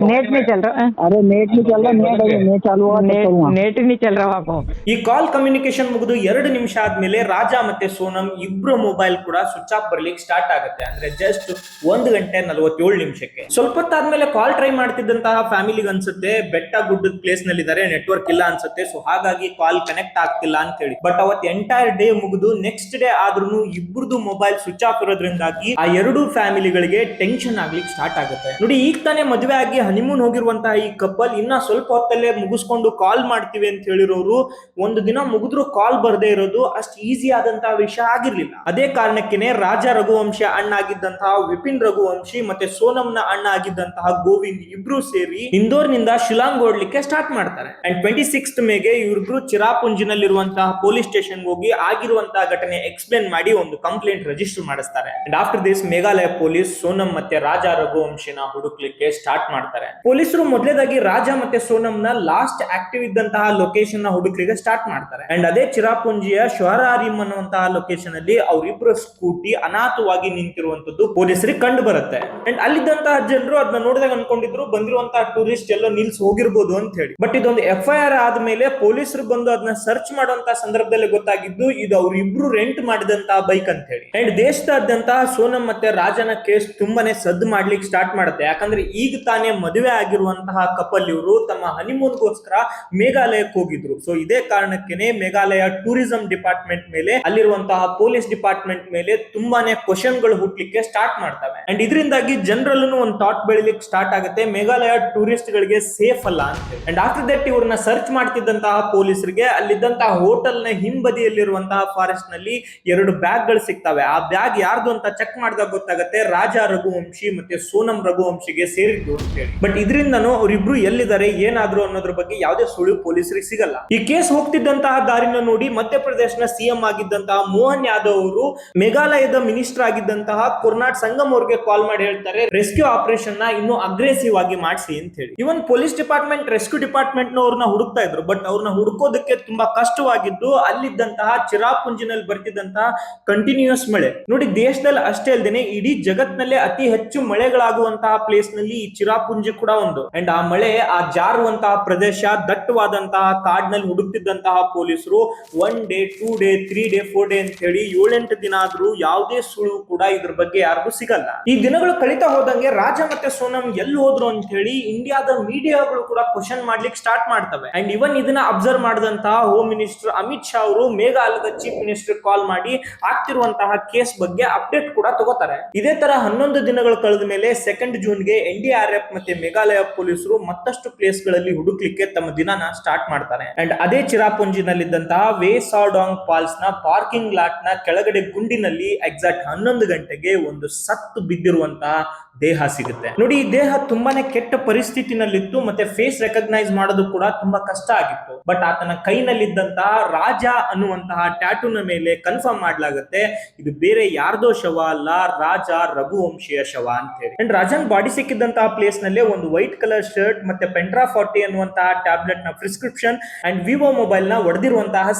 Speaker 2: नेट नहीं चल रहा?
Speaker 3: अरे नेट नहीं चल रहा, नेट चालू हुआ तो करूँगा।
Speaker 2: नेट ही नहीं चल रहा आपको?
Speaker 1: ಈ ಕಾಲ್ ಕಮ್ಯುನಿಕೇಶನ್ ಮುಗಿದು 2 ನಿಮಿಷ ಆದ್ಮೇಲೆ ರಾಜಾ ಮತ್ತೆ ಸೋನಮ್ ಇಬ್ರು ಮೊಬೈಲ್ ಕೂಡ ಸ್ವಿಚ್ ಆಫ್ ಬರ್ಲಿಕ್ಕೆ ಸ್ಟಾರ್ಟ್ ಆಗುತ್ತೆ. ಅಂದ್ರೆ ಜಸ್ಟ್ 1 ಗಂಟೆ 47 ನಿಮಿಷಕ್ಕೆ. ಸ್ವಲ್ಪ ಹೊತ್ತಾದ್ಮೇಲೆ ಕಾಲ್ ಟ್ರೈ ಮಾಡ್ತಿದ್ದಂತಹ ಫ್ಯಾಮಿಲಿಗೆ ಅನ್ಸುತ್ತೆ ಬೆಟ್ಟ ಗುಡ್ಡದ ಪ್ಲೇಸ್ ನಲ್ಲಿ ಇದಾರೆ, ನೆಟ್ವರ್ಕ್ ಇಲ್ಲ ಅನ್ಸುತ್ತೆ, ಸೊ ಹಾಗಾಗಿ ಕಾಲ್ ಕನೆಕ್ಟ್ ಆಗ್ತಿಲ್ಲ ಅಂತ ಹೇಳಿ. ಬಟ್ ಅವತ್ ಎಂಟೈರ್ ಡೇ ಮುಗಿದು ನೆಕ್ಸ್ಟ್ ಡೇ ಆದ್ರೂ ಇಬ್ರದು ಮೊಬೈಲ್ ಸ್ವಿಚ್ ಆಫ್ ಇರೋದ್ರಿಂದಾಗಿ ಆ 2 ಫ್ಯಾಮಿಲಿಗಳಿಗೆ ಟೆನ್ಷನ್ ಆಗ್ಲಿಕ್ಕೆ ಸ್ಟಾರ್ಟ್ ಆಗುತ್ತೆ. ನೋಡಿ, ಈಗ ತಾನೇ ಮದುವೆ ಆಗಿ ಹನಿಮೂನ್ ಹೋಗಿರುವಂತಹ ಈ ಕಪಲ್ ಇನ್ನ ಸ್ವಲ್ಪ ಹೊತ್ತಲ್ಲೇ ಮುಗಿಸ್ಕೊಂಡು ಕಾಲ್ ಮಾಡ್ತೀವಿ ಅಂತ ಹೇಳಿರೋರು ಒಂದು ದಿನ ಮುಗಿದ್ರು ಕಾಲ್ ಬರ್ದೇ ಇರೋದು ಅಷ್ಟು ಈಸಿ ಆದಂತಹ ವಿಷಯ ಆಗಿರ್ಲಿಲ್ಲ. ಅದೇ ಕಾರಣಕ್ಕೇನೆ ರಾಜಾ ರಘುವಂಶಿ ಅಣ್ಣ ಆಗಿದ್ದಂತಹ ವಿಪಿನ್ ರಘುವಂಶಿ ಮತ್ತೆ ಸೋನಂನ ಅಣ್ಣ ಆಗಿದ್ದಂತಹ ಗೋವಿಂದ್ ಇಬ್ರು ಸೇರಿ ಇಂದೋರ್ ನಿಂದ ಶಿಲಾಂಗ್ ಓಡ್ಲಿಕ್ಕೆ ಸ್ಟಾರ್ಟ್ ಮಾಡ್ತಾರೆ. ಅಂಡ್ 26th ಮೇಗೆ ಇವರಿಬ್ರು ಚಿರಾಪುಂಜಿನಲ್ಲಿರುವಂತಹ ಪೊಲೀಸ್ ಸ್ಟೇಷನ್ ಹೋಗಿ ಆಗಿರುವಂತಹ ಘಟನೆ ಎಕ್ಸ್ಪ್ಲೇನ್ ಮಾಡಿ ಒಂದು ಕಂಪ್ಲೇಂಟ್ ರಿಜಿಸ್ಟರ್ ಮಾಡಿಸ್ತಾರೆ. And after this Meghalaya police Sonam ಮತ್ತೆ ರಾಜಾ ರಘುವಂಶಿನ ಹುಡುಕ್ಲಿಕ್ಕೆ ಸ್ಟಾರ್ಟ್ ಮಾಡ್ತಾರೆ. ಪೊಲೀಸರು ಮೊದಲೇದಾಗಿ ರಾಜಾ ಮತ್ತೆ ಸೋನಂನ ಲಾಸ್ಟ್ ಆಕ್ಟಿವ್ ಇದ್ದಂತಹ ಲೊಕೇಶನ್ ನ ಹುಡುಕ್ಲಿಕ್ಕೆ ಸ್ಟಾರ್ಟ್ ಮಾಡ್ತಾರೆ. ಅಂಡ್ ಅದೇ ಚಿರಾಪುಂಜಿಯ ಶೋರಾರಿಮ್ ಅನ್ನುವಂತಹ ಲೊಕೇಶನ್ ಅಲ್ಲಿ ಅವರಿಬ್ಬರ ಸ್ಕೂಟಿ ಅನಾಥವಾಗಿ ನಿಂತಿರುವಂತದ್ದು ಪೊಲೀಸರಿಗೆ ಕಂಡು ಬರುತ್ತೆ. ಅಂಡ್ ಅಲ್ಲಿದ್ದಂತಹ ಜನರು ಅದನ್ನ ನೋಡಿದಾಗ ಅನ್ಕೊಂಡಿದ್ರು ಬಂದಿರುವಂತಹ ಟೂರಿಸ್ಟ್ ಎಲ್ಲ ನಿಲ್ಸ್ ಹೋಗಿರ್ಬೋದು ಅಂತ ಹೇಳಿ. ಬಟ್ ಇದೊಂದು FIR ಆದ್ಮೇಲೆ ಪೊಲೀಸರು ಬಂದು ಅದನ್ನ ಸರ್ಚ್ ಮಾಡುವಂತಹ ಸಂದರ್ಭದಲ್ಲಿ ಗೊತ್ತಾಗಿದ್ದು ಇದು ಅವರಿಬ್ರು ರೆಂಟ್ ಮಾಡಿದಂತಹ ಬೈಕ್ ಅಂತ ಹೇಳಿ. ಅಂಡ್ ದೇಶದಾದ್ಯಂತ ಸೋನಂ ಮತ್ತೆ ರಾಜನ ಕೇಸ್ ತುಂಬಾನೇ ಸದ್ದು ಮಾಡ್ಲಿಕ್ಕೆ ಸ್ಟಾರ್ಟ್ ಮಾಡುತ್ತೆ. ಯಾಕಂದ್ರೆ ಈಗ ತಾನೇ ಮದುವೆ ಆಗಿರುವಂತಹ ಕಪಲ್ ಇವರು ತಮ್ಮ ಹನಿಮೂನ್ಗೋಸ್ಕರ ಮೇಘಾಲಯಕ್ಕೆ ಹೋಗಿದ್ರು. ಸೊ ಇದೇ ಕಾರಣಕ್ಕೇನೆ ಮೇಘಾಲಯ ಟೂರಿಸಂ ಡಿಪಾರ್ಟ್ಮೆಂಟ್ ಮೇಲೆ ಅಲ್ಲಿರುವಂತಹ ಪೊಲೀಸ್ ಡಿಪಾರ್ಟ್ಮೆಂಟ್ ಮೇಲೆ ತುಂಬಾನೇ ಕ್ವಶನ್ ಗಳು ಹುಟ್ಲಿಕ್ಕೆ ಸ್ಟಾರ್ಟ್ ಮಾಡ್ತವೆ. ಅಂಡ್ ಇದರಿಂದಾಗಿ ಜನರಲ್ಲೂ ಒಂದು ಥಾಟ್ ಬೆಳಿಲಿಕ್ಕೆ ಸ್ಟಾರ್ಟ್ ಆಗುತ್ತೆ, ಮೇಘಾಲಯ ಟೂರಿಸ್ಟ್ ಗಳಿಗೆ ಸೇಫ್ ಅಲ್ಲ ಅಂತ. ಅಂಡ್ ಆಫ್ಟರ್ ದಟ್ ಇವ್ರನ್ನ ಸರ್ಚ್ ಮಾಡ್ತಿದ್ದಂತಹ ಪೊಲೀಸರಿಗೆ ಅಲ್ಲಿದ್ದಂತಹ ಹೋಟೆಲ್ ನ ಹಿಂಬದಿಯಲ್ಲಿರುವಂತಹ ಫಾರೆಸ್ಟ್ ನಲ್ಲಿ 2 ಬ್ಯಾಗ್ ಗಳು ಸಿಗ್ತವೆ. ಆ ಬ್ಯಾಗ್ ಯಾರ್ದು ಅಂತ ಚೆಕ್ ಮಾಡಿದಾಗ ಗೊತ್ತಾಗುತ್ತೆ ರಾಜಾ ರಘುವಂಶಿ ಮತ್ತೆ ಸೋನಂ ರಘುವಂಶಿಗೆ ಸೇರಿದ್ದು ಅಂತ ಹೇಳಿ. ಬಟ್ ಇದರಿಂದನೂ ಅವರಿಬ್ರು ಎಲ್ಲಿದ್ದಾರೆ ಏನಾದ್ರು ಅನ್ನೋದ್ರ ಬಗ್ಗೆ ಯಾವುದೇ ಸುಳಿವು ಪೊಲೀಸರಿಗೆ ಸಿಗಲ್ಲ. ಈ ಕೇಸ್ ಹೋಗ್ತಿದ್ದಂತಹ ದಾರಿನ ನೋಡಿ ಮಧ್ಯಪ್ರದೇಶನ CM ಆಗಿದ್ದಂತಹ ಮೋಹನ್ ಯಾದವ್ ಅವರು ಮೇಘಾಲಯದ ಮಿನಿಸ್ಟರ್ ಆಗಿದ್ದಂತಹ ಕುರ್ನಾಡ್ ಸಂಗಮ್ ಅವ್ರಿಗೆ ಕಾಲ್ ಮಾಡಿ ಹೇಳ್ತಾರೆ ರೆಸ್ಕ್ಯೂ ಆಪರೇಷನ್ ನ ಇನ್ನೂ ಅಗ್ರೆಸಿವ್ ಆಗಿ ಮಾಡಿಸಿ ಅಂತ ಹೇಳಿ. ಇವನ್ ಪೊಲೀಸ್ ಡಿಪಾರ್ಟ್ಮೆಂಟ್ ರೆಸ್ಕ್ಯೂ ಡಿಪಾರ್ಟ್ಮೆಂಟ್ ಅವ್ರನ್ನ ಹುಡುಕ್ತಾ ಇದ್ರು. ಬಟ್ ಅವ್ರನ್ನ ಹುಡುಕೋದಕ್ಕೆ ತುಂಬಾ ಕಷ್ಟವಾಗಿದ್ದು ಅಲ್ಲಿದ್ದಂತಹ ಚಿರಾಪುಂಜಿನಲ್ಲಿ ಬರ್ತಿದ್ದಂತಹ ಕಂಟಿನ್ಯೂಸ್ ಮಳೆ ನೋಡಿ, ದೇಶದಲ್ಲಿ ಅಷ್ಟೇ ಅಲ್ಲದೆ ಇಡೀ ಜಗತ್ನಲ್ಲೇ ಅತಿ ಹೆಚ್ಚು ಮಳೆಗಳಾಗುವಂತಹ ಪ್ಲೇಸ್ ನಲ್ಲಿ ಈ ಚಿರಾಪುಂಜಿ ಕೂಡ ಒಂದು. ಅಂಡ್ ಆ ಮಳೆ ಆ ಜಾರುವಂತಹ ಪ್ರದೇಶ ದಟ್ಟವಾದಂತಹ ಕಾಡ್ನಲ್ಲಿ ಹುಡುಕ್ತಿದ್ದಂತಹ ಪೊಲೀಸರು 1 ಡೇ 2 ಡೇ 3 ಡೇ 4 ಡೇ ಅಂತ ಹೇಳಿ 7-8 ದಿನ ಆದ್ರೂ ಯಾವುದೇ ಸುಳಿವು ಕೂಡ ಇದ್ರ ಬಗ್ಗೆ ಯಾರಿಗೂ ಸಿಗಲ್ಲ. ಈ ದಿನಗಳು ಕಳೀತಾ ಹೋದಂಗೆ ರಾಜಾ ಮತ್ತೆ ಸೋನಂ ಎಲ್ಲಿ ಹೋದ್ರು ಅಂತ ಹೇಳಿ ಇಂಡಿಯಾದ ಮೀಡಿಯಾಗಳು ಕೂಡ ಕ್ವಶನ್ ಮಾಡ್ಲಿಕ್ಕೆ ಸ್ಟಾರ್ಟ್ ಮಾಡ್ತವೆ. ಅಂಡ್ ಇವನ್ ಇದನ್ನ ಅಬ್ಸರ್ವ್ ಮಾಡಿದಂತಹ ಹೋಮ್ ಮಿನಿಸ್ಟರ್ ಅಮಿತ್ ಶಾ ಅವರು ಮೇಘಾಲಯದ ಚೀಫ್ ಮಿನಿಸ್ಟರ್ ಕಾಲ್ ಮಾಡಿ ಆಗ್ತಿರುವಂತಹ ಕೇಸ್ ಬಗ್ಗೆ ಅಪ್ಡೇಟ್ ಕೂಡ ತಗೋತಾರೆ. ಇದೇ ತರ 11 ದಿನಗಳು ಕಳೆದ ಮೇಲೆ 2 ಜೂನ್ಗೆ NDRF ಮತ್ತೆ ಮೇಘಾಲಯ ಪೊಲೀಸರು ಮತ್ತಷ್ಟು ಪ್ಲೇಸ್ ಗಳಲ್ಲಿ ಹುಡುಕ್ಲಿಕ್ಕೆ ತಮ್ಮ ದಿನನ ಸ್ಟಾರ್ಟ್ ಮಾಡ್ತಾರೆ. ಅಂಡ್ ಅದೇ ಚಿರಾಪುಂಜಿನಲ್ಲಿದ್ದಂತಹ ವೇ ಸಾಡಾಂಗ್ ಫಾಲ್ಸ್ ನ ಪಾರ್ಕಿಂಗ್ ಲಾಟ್ ನ ಕೆಳಗಡೆ ಗುಂಡಿನಲ್ಲಿ ಎಕ್ಸಾಕ್ಟ್ 11 ಗಂಟೆಗೆ ಒಂದು ಸತ್ತು ಬಿದ್ದಿರುವಂತಹ ದೇಹ ಸಿಗುತ್ತೆ. ನೋಡಿ, ಈ ದೇಹ ತುಂಬಾನೇ ಕೆಟ್ಟ ಪರಿಸ್ಥಿತಿನಲ್ಲಿತ್ತು ಮತ್ತೆ ಫೇಸ್ ರೆಕಗ್ನೈಸ್ ಮಾಡೋದು ಕೂಡ ತುಂಬಾ ಕಷ್ಟ ಆಗಿತ್ತು. ಬಟ್ ಆತನ ಕೈನಲ್ಲಿದ್ದಂತಹ ರಾಜ ಅನ್ನುವಂತಹ ಟ್ಯಾಟೂನ ಮೇಲೆ ಕನ್ಫರ್ಮ್ ಮಾಡ್ಲಾಗುತ್ತೆ ಇದು ಬೇರೆ ಯಾರ್ದೋ ಶವ ಅಲ್ಲ, ರಾಜ ರಘುವಂಶಿಯ ಶವ ಅಂತ ಹೇಳಿ. ಅಂಡ್ ರಾಜನ್ ಬಾಡಿ ಸಿಕ್ಕಿದ್ದಂತಹ ಪ್ಲೇಸ್ ನಲ್ಲಿ ಒಂದು ವೈಟ್ ಕಲರ್ ಶರ್ಟ್ ಮತ್ತೆ ಪೆಂಟ್ರಾ 40 ಅನ್ನುವಂತಹ ಟ್ಯಾಬ್ಲೆಟ್ ನ ಪ್ರಿಸ್ಕ್ರಿಪ್ಷನ್ ಅಂಡ್ ವಿವೋ ಮೊಬೈಲ್ ನ ಒಡೆದಿರುವಂತಹ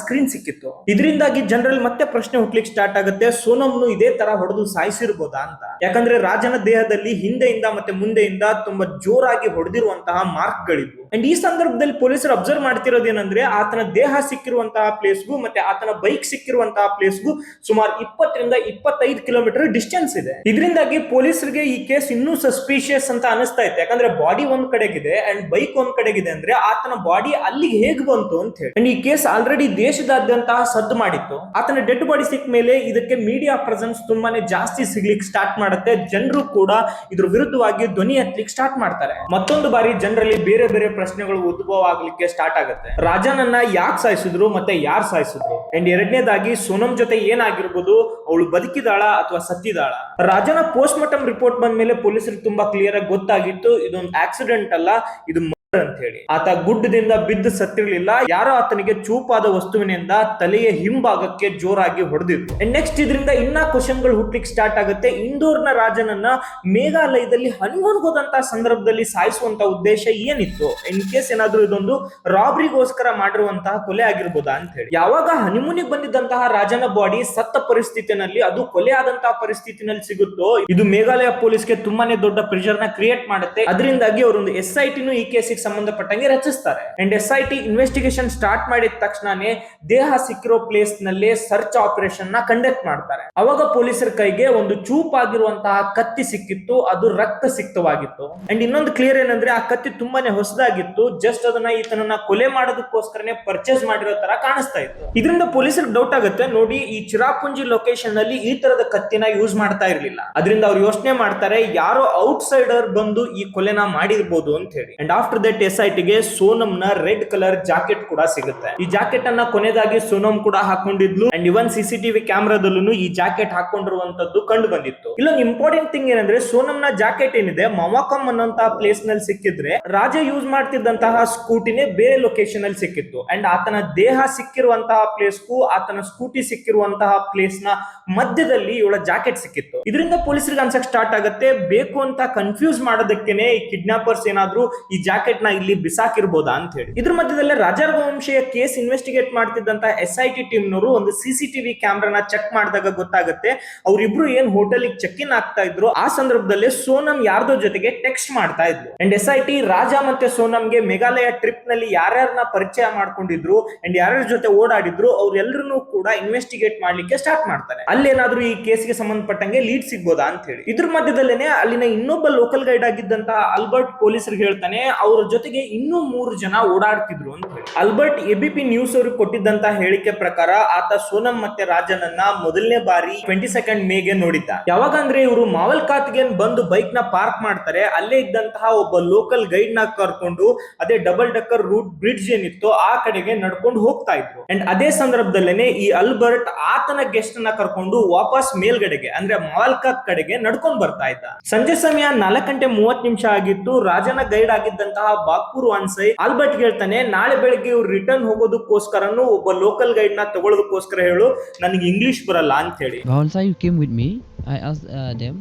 Speaker 1: ಸ್ಕ್ರೀನ್ ಸಿಕ್ಕಿತ್ತು. ಇದರಿಂದಾಗಿ ಜನರಲ್ಲಿ ಮತ್ತೆ ಪ್ರಶ್ನೆ ಹುಟ್ಲಿಕ್ಕೆ ಸ್ಟಾರ್ಟ್ ಆಗುತ್ತೆ, ಸೋನಂನು ಇದೇ ತರ ಹೊಡೆದು ಸಾಯಿಸಿರ್ಬೋದಾ ಅಂತ. ಯಾಕಂದ್ರೆ ರಾಜನ ದೇಹದಲ್ಲಿ ಹಿಂದೆಯಿಂದ ಮತ್ತೆ ಮುಂದೆಯಿಂದ ತುಂಬಾ ಜೋರಾಗಿ ಹೊಡೆದಿರುವಂತಹ ಮಾರ್ಕ್ ಗಳಿದ್ವು. ಅಂಡ್ ಈ ಸಂದರ್ಭದಲ್ಲಿ ಪೊಲೀಸರು ಅಬ್ಸರ್ವ್ ಮಾಡ್ತಿರೋದೇನಂದ್ರೆ ಆತನ ದೇಹ ಸಿಕ್ಕಿರುವಂತಹ ಪ್ಲೇಸ್ಗೂ ಮತ್ತೆ ಆತನ ಬೈಕ್ ಸಿಕ್ಕಿರುವಂತಹ ಪ್ಲೇಸ್ಗೂ ಸುಮಾರು 20 ರಿಂದ 25 ಕಿಲೋಮೀಟರ್ ಡಿಸ್ಟೆನ್ಸ್ ಇದೆ. ಇದರಿಂದಾಗಿ ಪೊಲೀಸರಿಗೆ ಈ ಕೇಸ್ ಇನ್ನೂ ಸಸ್ಪಿಷಿಯಸ್ ಅಂತ ಅನಿಸ್ತಾ ಇತ್ತು. ಯಾಕಂದ್ರೆ ಬಾಡಿ ಒಂದ್ ಕಡೆಗಿದೆ ಅಂಡ್ ಬೈಕ್ ಒಂದ್ ಕಡೆಗಿದೆ ಅಂದ್ರೆ ಆತನ ಬಾಡಿ ಅಲ್ಲಿಗೆ ಹೇಗ್ ಬಂತು ಅಂತ ಹೇಳಿ. ಅಂಡ್ ಈ ಕೇಸ್ ಆಲ್ರೆಡಿ ದೇಶದಾದ್ಯಂತ ಸದ್ದು ಮಾಡಿತ್ತು. ಆತನ ಡೆಡ್ ಬಾಡಿ ಸಿಕ್ಕ ಮೇಲೆ ಇದಕ್ಕೆ ಮೀಡಿಯಾ ಪ್ರೆಸೆನ್ಸ್ ತುಂಬಾನೇ ಜಾಸ್ತಿ ಸಿಗ್ಲಿಕ್ಕೆ ಸ್ಟಾರ್ಟ್ ಮಾಡುತ್ತೆ. ಜನರು ಕೂಡ ಇದ್ರ ವಿರುದ್ಧವಾಗಿ ಧ್ವನಿ ಎತ್ತಲಿಕ್ಕೆ ಸ್ಟಾರ್ಟ್ ಮಾಡ್ತಾರೆ. ಮತ್ತೊಂದು ಬಾರಿ ಜನರಲ್ಲಿ ಬೇರೆ ಬೇರೆ ಪ್ರಶ್ನೆಗಳು ಉದ್ಭವ ಆಗ್ಲಿಕ್ಕೆ ಸ್ಟಾರ್ಟ್ ಆಗುತ್ತೆ. ರಾಜನನ್ನ ಯಾಕೆ ಸಾಯಿಸಿದ್ರು ಮತ್ತೆ ಯಾರು ಸಾಯಿಸಿದ್ರು? ಅಂಡ್ ಎರಡನೇದಾಗಿ ಸೋನಂ ಜೊತೆ ಏನಾಗಿರ್ಬೋದು, ಅವಳು ಬದುಕಿದಾಳ ಅಥವಾ ಸತ್ತಿದಾಳ? ರಾಜನ ಪೋಸ್ಟ್ ಮಾರ್ಟಮ್ ರಿಪೋರ್ಟ್ ಬಂದ ಮೇಲೆ ಪೊಲೀಸರಿಗೆ ತುಂಬಾ ಕ್ಲಿಯರ್ ಆಗಿ ಗೊತ್ತಾಗಿತ್ತು ಇದೊಂದು ಆಕ್ಸಿಡೆಂಟ್ ಅಲ್ಲ, ಇದು ಅಂತ ಹೇಳಿ. ಆತ ಗುಡ್ಡದಿಂದ ಬಿದ್ದು ಸತ್ತಿರ್ಲಿಲ್ಲ, ಯಾರೋ ಆತನಿಗೆ ಚೂಪಾದ ವಸ್ತುವಿನಿಂದ ತಲೆಯ ಹಿಂಭಾಗಕ್ಕೆ ಜೋರಾಗಿ ಹೊಡೆದಿದ್ರು. ನೆಕ್ಸ್ಟ್ ಇದರಿಂದ ಇನ್ನ ಕ್ವಶನ್ಗಳು ಹುಟ್ಲಿಕ್ಕೆ ಸ್ಟಾರ್ಟ್ ಆಗುತ್ತೆ. ಇಂದೋರ್ನ ರಾಜನನ್ನ ಮೇಘಾಲಯದಲ್ಲಿ ಹನಿಮೂನ್ ಹೋದಂತಹ ಸಂದರ್ಭದಲ್ಲಿ ಸಾಯಿಸುವಂತ ಉದ್ದೇಶ ಏನಿತ್ತು? ಇನ್ ಕೇಸ್ ಏನಾದ್ರೂ ಇದೊಂದು ರಾಬ್ರಿಗೋಸ್ಕರ ಮಾಡಿರುವಂತಹ ಕೊಲೆ ಆಗಿರ್ಬೋದಾ ಅಂತ ಹೇಳಿ. ಯಾವಾಗ ಹನಿಮೂನಿಗೆ ಬಂದಿದ್ದಂತಹ ರಾಜನ ಬಾಡಿ ಸತ್ತ ಪರಿಸ್ಥಿತಿನಲ್ಲಿ, ಅದು ಕೊಲೆ ಆದಂತಹ ಪರಿಸ್ಥಿತಿನಲ್ಲಿ ಸಿಗುತ್ತೋ, ಇದು ಮೇಘಾಲಯ ಪೊಲೀಸ್ಗೆ ತುಂಬಾನೇ ದೊಡ್ಡ ಪ್ರೆಷರ್ ನ ಕ್ರಿಯೇಟ್ ಮಾಡುತ್ತೆ. ಅದರಿಂದಾಗಿ ಅವರೊಂದು SIT ಈ ಕೇಸಿಗೆ ಸಂಬಂಧಪಟ್ಟಂಗೆ ರಚಿಸ್ತಾರೆ. ಅಂಡ್ SIT ಇನ್ವೆಸ್ಟಿಗೇಷನ್ ಸ್ಟಾರ್ಟ್ ಮಾಡಿದ ತಕ್ಷಣನೇ ದೇಹ ಸಿಕ್ಕಿರೋ ಪ್ಲೇಸ್ ನಲ್ಲಿ ಸರ್ಚ್ ಆಪರೇಷನ್ ನ ಕಂಡಕ್ಟ್ ಮಾಡ್ತಾರೆ. ಅವಾಗ ಪೊಲೀಸರ ಕೈಗೆ ಒಂದು ಚೂಪಾಗಿರುವಂತಹ ಕತ್ತಿ ಸಿಕ್ಕಿತ್ತು, ಅದು ರಕ್ತ ಸಿಕ್ತವಾಗಿತ್ತು. ಅಂಡ್ ಇನ್ನೊಂದು ಕ್ಲಿಯರ್ ಏನಂದ್ರೆ ಆ ಕತ್ತಿ ತುಂಬಾನೇ ಹೊಸದಾಗಿತ್ತು, ಜಸ್ಟ್ ಅದನ್ನ ಈತನನ್ನ ಕೊಲೆ ಮಾಡೋದಕ್ಕೋಸ್ಕರನೇ ಪರ್ಚೇಸ್ ಮಾಡಿರೋ ತರ ಕಾಣಿಸ್ತಾ ಇತ್ತು. ಇದರಿಂದ ಪೊಲೀಸರಿಗೆ ಡೌಟ್ ಆಗುತ್ತೆ, ನೋಡಿ ಈ ಚಿರಾಪುಂಜಿ ಲೊಕೇಶನ್ ನಲ್ಲಿ ಈ ತರದ ಕತ್ತಿನ ಯೂಸ್ ಮಾಡ್ತಾ ಇರ್ಲಿಲ್ಲ. ಅದರಿಂದ ಅವ್ರು ಯೋಚನೆ ಮಾಡ್ತಾರೆ ಯಾರೋ ಔಟ್ ಸೈಡರ್ ಬಂದು ಈ ಕೊಲೆನ ಮಾಡಿರ್ಬೋದು ಅಂತ ಹೇಳಿ. ಅಂಡ್ ಆಫ್ಟರ್ ದಟ್ SIT ಗೆ ಸೋನಮ್ ನ ರೆಡ್ ಕಲರ್ ಜಾಕೆಟ್ ಕೂಡ ಸಿಗುತ್ತೆ. ಈ ಜಾಕೆಟ್ ಅನ್ನ ಕೊನೆದಾಗಿ ಸೋನಮ್ ಕೂಡ ಹಾಕೊಂಡಿದ್ಲು. ಅಂಡ್ ಇವನ್ CCTV ಕ್ಯಾಮ್ರಾದಲ್ಲೂ ಈ ಜಾಕೆಟ್ ಹಾಕೊಂಡಿರುವಂತದ್ದು ಕಂಡು ಬಂದಿತ್ತು. ಇಲ್ಲೊಂದು ಇಂಪಾರ್ಟೆಂಟ್ ಥಿಂಗ್ ಏನಂದ್ರೆ, ಸೋನಮ್ ನ ಜಾಕೆಟ್ ಏನಿದೆ ಮವಾಕಮ್ ಅನ್ನೋಂತಹ ಪ್ಲೇಸ್ ನಲ್ಲಿ ಸಿಕ್ಕಿದ್ರೆ, ರಾಜ ಯೂಸ್ ಮಾಡ್ತಿದ್ದಂತಹ ಸ್ಕೂಟಿನೇ ಬೇರೆ ಲೊಕೇಶನ್ ಅಲ್ಲಿ ಸಿಕ್ಕಿತ್ತು. ಅಂಡ್ ಆತನ ದೇಹ ಸಿಕ್ಕಿರುವಂತಹ ಪ್ಲೇಸ್ಗೂ ಆತನ ಸ್ಕೂಟಿ ಸಿಕ್ಕಿರುವಂತಹ ಪ್ಲೇಸ್ ನ ಮಧ್ಯದಲ್ಲಿ ಇವಳ ಜಾಕೆಟ್ ಸಿಕ್ಕಿತ್ತು. ಇದರಿಂದ ಪೊಲೀಸರಿಗೆ ಅನ್ಸಕ್ ಸ್ಟಾರ್ಟ್ ಆಗುತ್ತೆ, ಬೇಕು ಅಂತ ಕನ್ಫ್ಯೂಸ್ ಮಾಡೋದಕ್ಕೇನೆ ಈ ಕಿಡ್ನಾಪರ್ಸ್ ಏನಾದ್ರೂ ಈ ಜಾಕೆಟ್ ನ ಇಲ್ಲಿ ಬಿಸಾಕಿರ್ಬೋದಾ ಅಂತ ಹೇಳಿ. ಇದ್ರ ಮಧ್ಯದಲ್ಲೇ ರಾಜಾ ರಘುವಂಶಿಯ ಕೇಸ್ ಇನ್ವೆಸ್ಟಿಗೇಟ್ ಮಾಡ್ತಿದ್ದಂತ SIT ಟೀಮ್ ನವರು ಒಂದು CCTV ಕ್ಯಾಮ್ರಾನ ಚೆಕ್ ಮಾಡಿದಾಗ ಗೊತ್ತಾಗುತ್ತೆ, ಅವರಿಬ್ರು ಏನ್ ಹೋಟೆಲ್ ಚೆಕ್ ಇನ್ ಆಗ್ತಾ ಇದ್ರು ಆ ಸಂದರ್ಭದಲ್ಲಿ ಸೋನಮ್ ಯಾರ್ದೋ ಜೊತೆಗೆ ಟೆಕ್ಸ್ಟ್ ಮಾಡ್ತಾ ಇದ್ರು. ಅಂಡ್ SIT ರಾಜ ಮತ್ತೆ ಸೋನಮ್ಗೆ ಮೇಘಾಲಯ ಟ್ರಿಪ್ ನಲ್ಲಿ ಯಾರ್ಯಾರನ್ನ ಪರಿಚಯ ಮಾಡ್ಕೊಂಡಿದ್ರು ಅಂಡ್ ಯಾರ್ಯಾರ ಜೊತೆ ಓಡಾಡಿದ್ರು ಅವ್ರೆಲ್ಲರನ್ನೂ ಕೂಡ ಇನ್ವೆಸ್ಟಿಗೇಟ್ ಮಾಡ್ಲಿಕ್ಕೆ ಸ್ಟಾರ್ಟ್ ಮಾಡ್ತಾರೆ. ಅಲ್ಲೇನಾದ್ರೂ ಈ ಕೇಸ್ಗೆ ಸಂಬಂಧಪಟ್ಟಂಗೆ ಲೀಡ್ ಸಿಗ್ಬೋದಾ ಅಂತ ಹೇಳಿ. ಇದ್ರ ಮಧ್ಯದಲ್ಲೇನೆ ಅಲ್ಲಿನ ಇನ್ನೊಬ್ಬ ಲೋಕಲ್ ಗೈಡ್ ಆಗಿದ್ದಂತಹ ಆಲ್ಬರ್ಟ್ ಪೊಲೀಸರಿಗೆ ಹೇಳ್ತಾನೆ, ಅವ್ರ ಜೊತೆಗೆ ಇನ್ನೂ 3 ಜನ ಓಡಾಡ್ತಿದ್ರು ಅಂತ ಹೇಳಿ. ಆಲ್ಬರ್ಟ್ ABP ನ್ಯೂಸ್ ಅವ್ರಿಗೆ ಕೊಟ್ಟಿದ್ದಂತಹ ಹೇಳಿಕೆ ಪ್ರಕಾರ ಆತ ಸೋನಮ್ ಮತ್ತೆ ರಾಜನನ್ನ ಮೊದಲನೇ ಬಾರಿ 22 ಮೇಗೆ ನೋಡಿದ್ದ. ಯಾವಾಗ ಅಂದ್ರೆ ಇವರು ಮಾವಲ್ಕಾತ್ಗೆ ಬಂದು ಬೈಕ್ ನ ಪಾರ್ಕ್ ಮಾಡ್ತಾರೆ, ಅಲ್ಲೇ ಇದ್ದಂತಹ ಒಬ್ಬ ಲೋಕಲ್ ಗೈಡ್ ನ ಕರ್ಕೊಂಡು ಅದೇ ಡಬಲ್ ಡಕ್ಕರ್ ರೂಟ್ ಬ್ರಿಡ್ಜ್ ಏನಿತ್ತು ಆ ಕಡೆಗೆ ನಡ್ಕೊಂಡು ಹೋಗ್ತಾ ಇದ್ರು. ಅಂಡ್ ಅದೇ ಸಂದರ್ಭದಲ್ಲೇನೆ ಈ ಆಲ್ಬರ್ಟ್ ಆತನ ಗೆಸ್ಟ್ ನ ಕರ್ಕೊಂಡು ವಾಪಸ್ ಮೇಲ್ಗಡೆಗೆ ಅಂದ್ರೆ ಮಾವಲ್ಕಾತ್ ಕಡೆಗೆ ನಡ್ಕೊಂಡು ಬರ್ತಾ ಇದ್ದ. ಸಂಜೆ ಸಮಯ 4:30 ಆಗಿತ್ತು. ರಾಜನ ಗೈಡ್ ಆಗಿದ್ದಂತಹ ಬಾಗ್ಪುರ್ ವಾನ್ಸೈ ಆಲ್ಬರ್ಟ್ ಹೇಳ್ತಾನೆ, ನಾಳೆ ಬೆಳಗ್ಗೆ ಇವ್ರು ರಿಟರ್ನ್ ಹೋಗೋದಕ್ಕೋಸ್ಕರನು ಒಬ್ಬ ಲೋಕಲ್ ಗೈಡ್ ನ ತಗೊಳ್ಳೋದಕ್ಕೋಸ್ಕರ ಹೇಳು, ನನಗೆ ಇಂಗ್ಲಿಷ್ ಬರಲ್ಲ ಅಂತ ಹೇಳಿ.
Speaker 4: Vansai came with me. I asked them.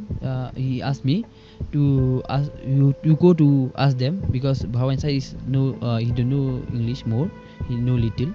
Speaker 4: He asked me to ask you go to ask them because Bhawansai is he don't know English more. He know little.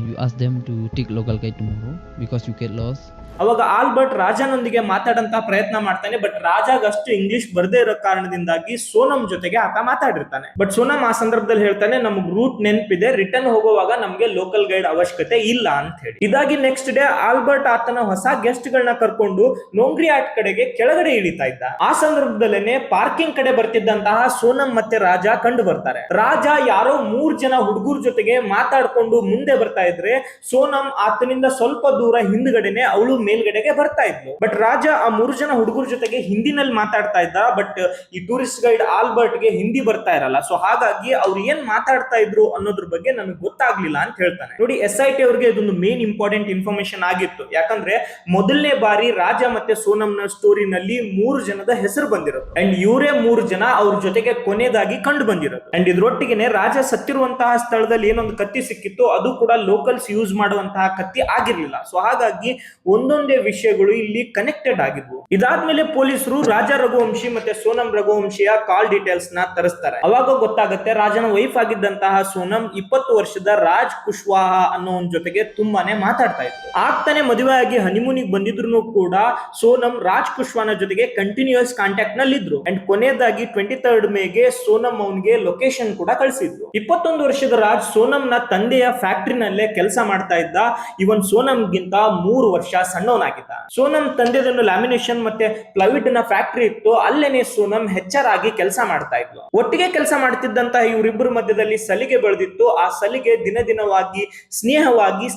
Speaker 4: You ask them to take local guide tomorrow because you get lost.
Speaker 1: ಅವಾಗ Albert ರಾಜನೊಂದಿಗೆ ಮಾತಾಡಂತ ಪ್ರಯತ್ನ ಮಾಡ್ತಾನೆ, but ರಾಜಾಗ ಅಷ್ಟು English ಬರದೇ ಇರೋ ಕಾರಣದಿಂದಾಗಿ ಸೋನಮ್ ಜೊತೆಗೆ ಆತ ಮಾತಾಡಿರ್ತಾನೆ. But Sonam ಆ ಸಂದರ್ಭದಲ್ಲಿ ಹೇಳ್ತಾನೆ, ನಮಗ್ ರೂಟ್ ನೆನಪಿದೆ, ರಿಟರ್ನ್ ಹೋಗುವಾಗ ನಮ್ಗೆ ಲೋಕಲ್ ಗೈಡ್ ಅವಶ್ಯಕತೆ ಇಲ್ಲ ಅಂತ ಹೇಳಿ. ಇದಾಗಿ ನೆಕ್ಸ್ಟ್ ಡೇ ಆಲ್ಬರ್ಟ್ ಆತನ ಹೊಸ ಗೆಸ್ಟ್ ಗಳನ್ನ ಕರ್ಕೊಂಡು ನೋಂಗ್ರಿ ಆಟ್ ಕಡೆಗೆ ಕೆಳಗಡೆ ಇಳಿತಾ ಇದ್ದ. ಆ ಸಂದರ್ಭದಲ್ಲೇನೆ ಪಾರ್ಕಿಂಗ್ ಕಡೆ ಬರ್ತಿದ್ದಂತಹ ಸೋನಮ್ ಮತ್ತೆ ರಾಜ ಕಂಡು ಬರ್ತಾರೆ. ರಾಜ ಯಾರೋ 3 ಜನ ಹುಡುಗರ ಜೊತೆಗೆ ಮಾತಾಡ್ಕೊಂಡು ಮುಂದೆ ಬರ್ತಾ ಇದ್ರೆ, ಸೋನಮ್ ಆತನಿಂದ ಸ್ವಲ್ಪ ದೂರ ಹಿಂದ್ಗಡೆನೆ ಅವಳು ಮೇಲ್ಗಡೆಗೆ ಬರ್ತಾ ಇದ್ಲು. ಬಟ್ ರಾಜ ಆ 3 ಜನ ಹುಡುಗರ ಜೊತೆಗೆ ಹಿಂದಿನಲ್ಲಿ ಮಾತಾಡ್ತಾ ಇದ್ದ. ಬಟ್ ಈ ಟೂರಿಸ್ಟ್ ಗೈಡ್ ಆಲ್ಬರ್ಟ್ ಗೆ ಹಿಂದಿ ಬರ್ತಾ ಇರಲ್ಲ, ಸೊ ಹಾಗಾಗಿ ಅವ್ರು ಏನ್ ಮಾತಾಡ್ತಾ ಇದ್ರು ಅನ್ನೋದ್ರ ಬಗ್ಗೆ ನನಗೆ ಗೊತ್ತಾಗ್ಲಿಲ್ಲ ಅಂತ ಹೇಳ್ತಾನೆ. ನೋಡಿ, SIT ಅವ್ರಿಗೆ ಇದೊಂದು ಮೇನ್ ಇಂಪಾರ್ಟೆಂಟ್ ಇನ್ಫಾರ್ಮೇಶನ್ ಆಗಿತ್ತು. ಯಾಕಂದ್ರೆ ಮೊದಲನೇ ಬಾರಿ ರಾಜ ಮತ್ತೆ ಸೋನಮ್ ನ ಸ್ಟೋರಿನಲ್ಲಿ 3 ಜನದ ಹೆಸರು ಬಂದಿರೋದು. ಅಂಡ್ ಇವರೇ 3 ಜನ ಅವ್ರ ಜೊತೆಗೆ ಕೊನೆಯದಾಗಿ ಕಂಡು ಬಂದಿರೋದು. ಅಂಡ್ ಇದ್ರೊಟ್ಟಿಗೆ ರಾಜ ಸತ್ತಿರುವಂತಹ ಸ್ಥಳದಲ್ಲಿ ಏನೊಂದು ಕತ್ತಿ ಸಿಕ್ಕಿತ್ತು, ಅದು ಕೂಡ ಲೋಕಲ್ಸ್ ಯೂಸ್ ಮಾಡುವಂತಹ ಕತ್ತಿ ಆಗಿರ್ಲಿಲ್ಲ. ಸೊ ಹಾಗಾಗಿ ಒಂದೊಂದೇ ವಿಷಯಗಳು ಇಲ್ಲಿ ಕನೆಕ್ಟೆಡ್ ಆಗಿದ್ವು. ಇದಾದ್ಮೇಲೆ ಪೊಲೀಸರು ರಾಜಾ ರಘುವಂಶಿ ಮತ್ತೆ ಸೋನಮ್ ರಘುವಂಶಿಯ ಕಾಲ್ ಡೀಟೇಲ್ಸ್ ನ ತರಿಸ್ತಾರೆ. ಅವಾಗ ಗೊತ್ತಾಗುತ್ತೆ, ರಾಜನ ವೈಫ್ ಆಗಿದ್ದಂತಹ ಸೋನಮ್ 20 ವರ್ಷದ ರಾಜ್ ಕುಶ್ವಾಹ ಅನ್ನೋ ಜೊತೆಗೆ ತುಂಬಾನೇ ಮಾತಾಡ್ತಾ ಇದ್ರು. ಆಗ್ತಾನೆ ಮದುವೆ ಆಗಿ ಹನಿಮೂನಿಗೆ ಬಂದಿದ್ರು ಕೂಡ ಸೋನಮ್ ರಾಜ್ ಕುಶ್ವಾನ ಜೊತೆಗೆ ಕಂಟಿನ್ಯೂಸ್ ಕಾಂಟ್ಯಾಕ್ಟ್ ನಲ್ಲಿ ಇದ್ರು. ಅಂಡ್ ಕೊನೆಯದಾಗಿ 23 ಮೇಗೆ ಸೋನಮ್ ಅವನ್ಗೆ ಲೊಕೇಶನ್ ಕೂಡ ಕಳಿಸಿದ್ರು. 21 ವರ್ಷದ ರಾಜ್ ಸೋನಮ್ ನ ತಂದೆಯ ಫ್ಯಾಕ್ಟರಿನಲ್ಲೇ ಕೆಲಸ ಮಾಡ್ತಾ ಇದ್ದ. ಇವನ್ ಸೋನಮ್ ಗಿಂತ 3 ವರ್ಷ ಸಣ್ಣವನಾಗಿದ್ದ. ಸೋನಮ್ ತಂದೆದನ್ನು ಲ್ಯಾಮಿನೇಷನ್ ಮತ್ತೆ ಪ್ಲೈವುಡ್ ನ ಫ್ಯಾಕ್ಟರಿ ಇತ್ತು, ಅಲ್ಲೇನೆ ಸೋನಮ್ ಹೆಚ್ಚರಾಗಿ ಕೆಲಸ ಮಾಡ್ತಾ ಇದ್ಲು. ಒಟ್ಟಿಗೆ ಕೆಲಸ ಮಾಡ್ತಿದ್ದಂತಹ ಇವರಿಬ್ಬರ ಮಧ್ಯದಲ್ಲಿ ಸಲಿಗೆ ಬೆಳೆದಿತ್ತು. ಆ ಸಲಿಗೆ ದಿನ ದಿನವಾಗಿ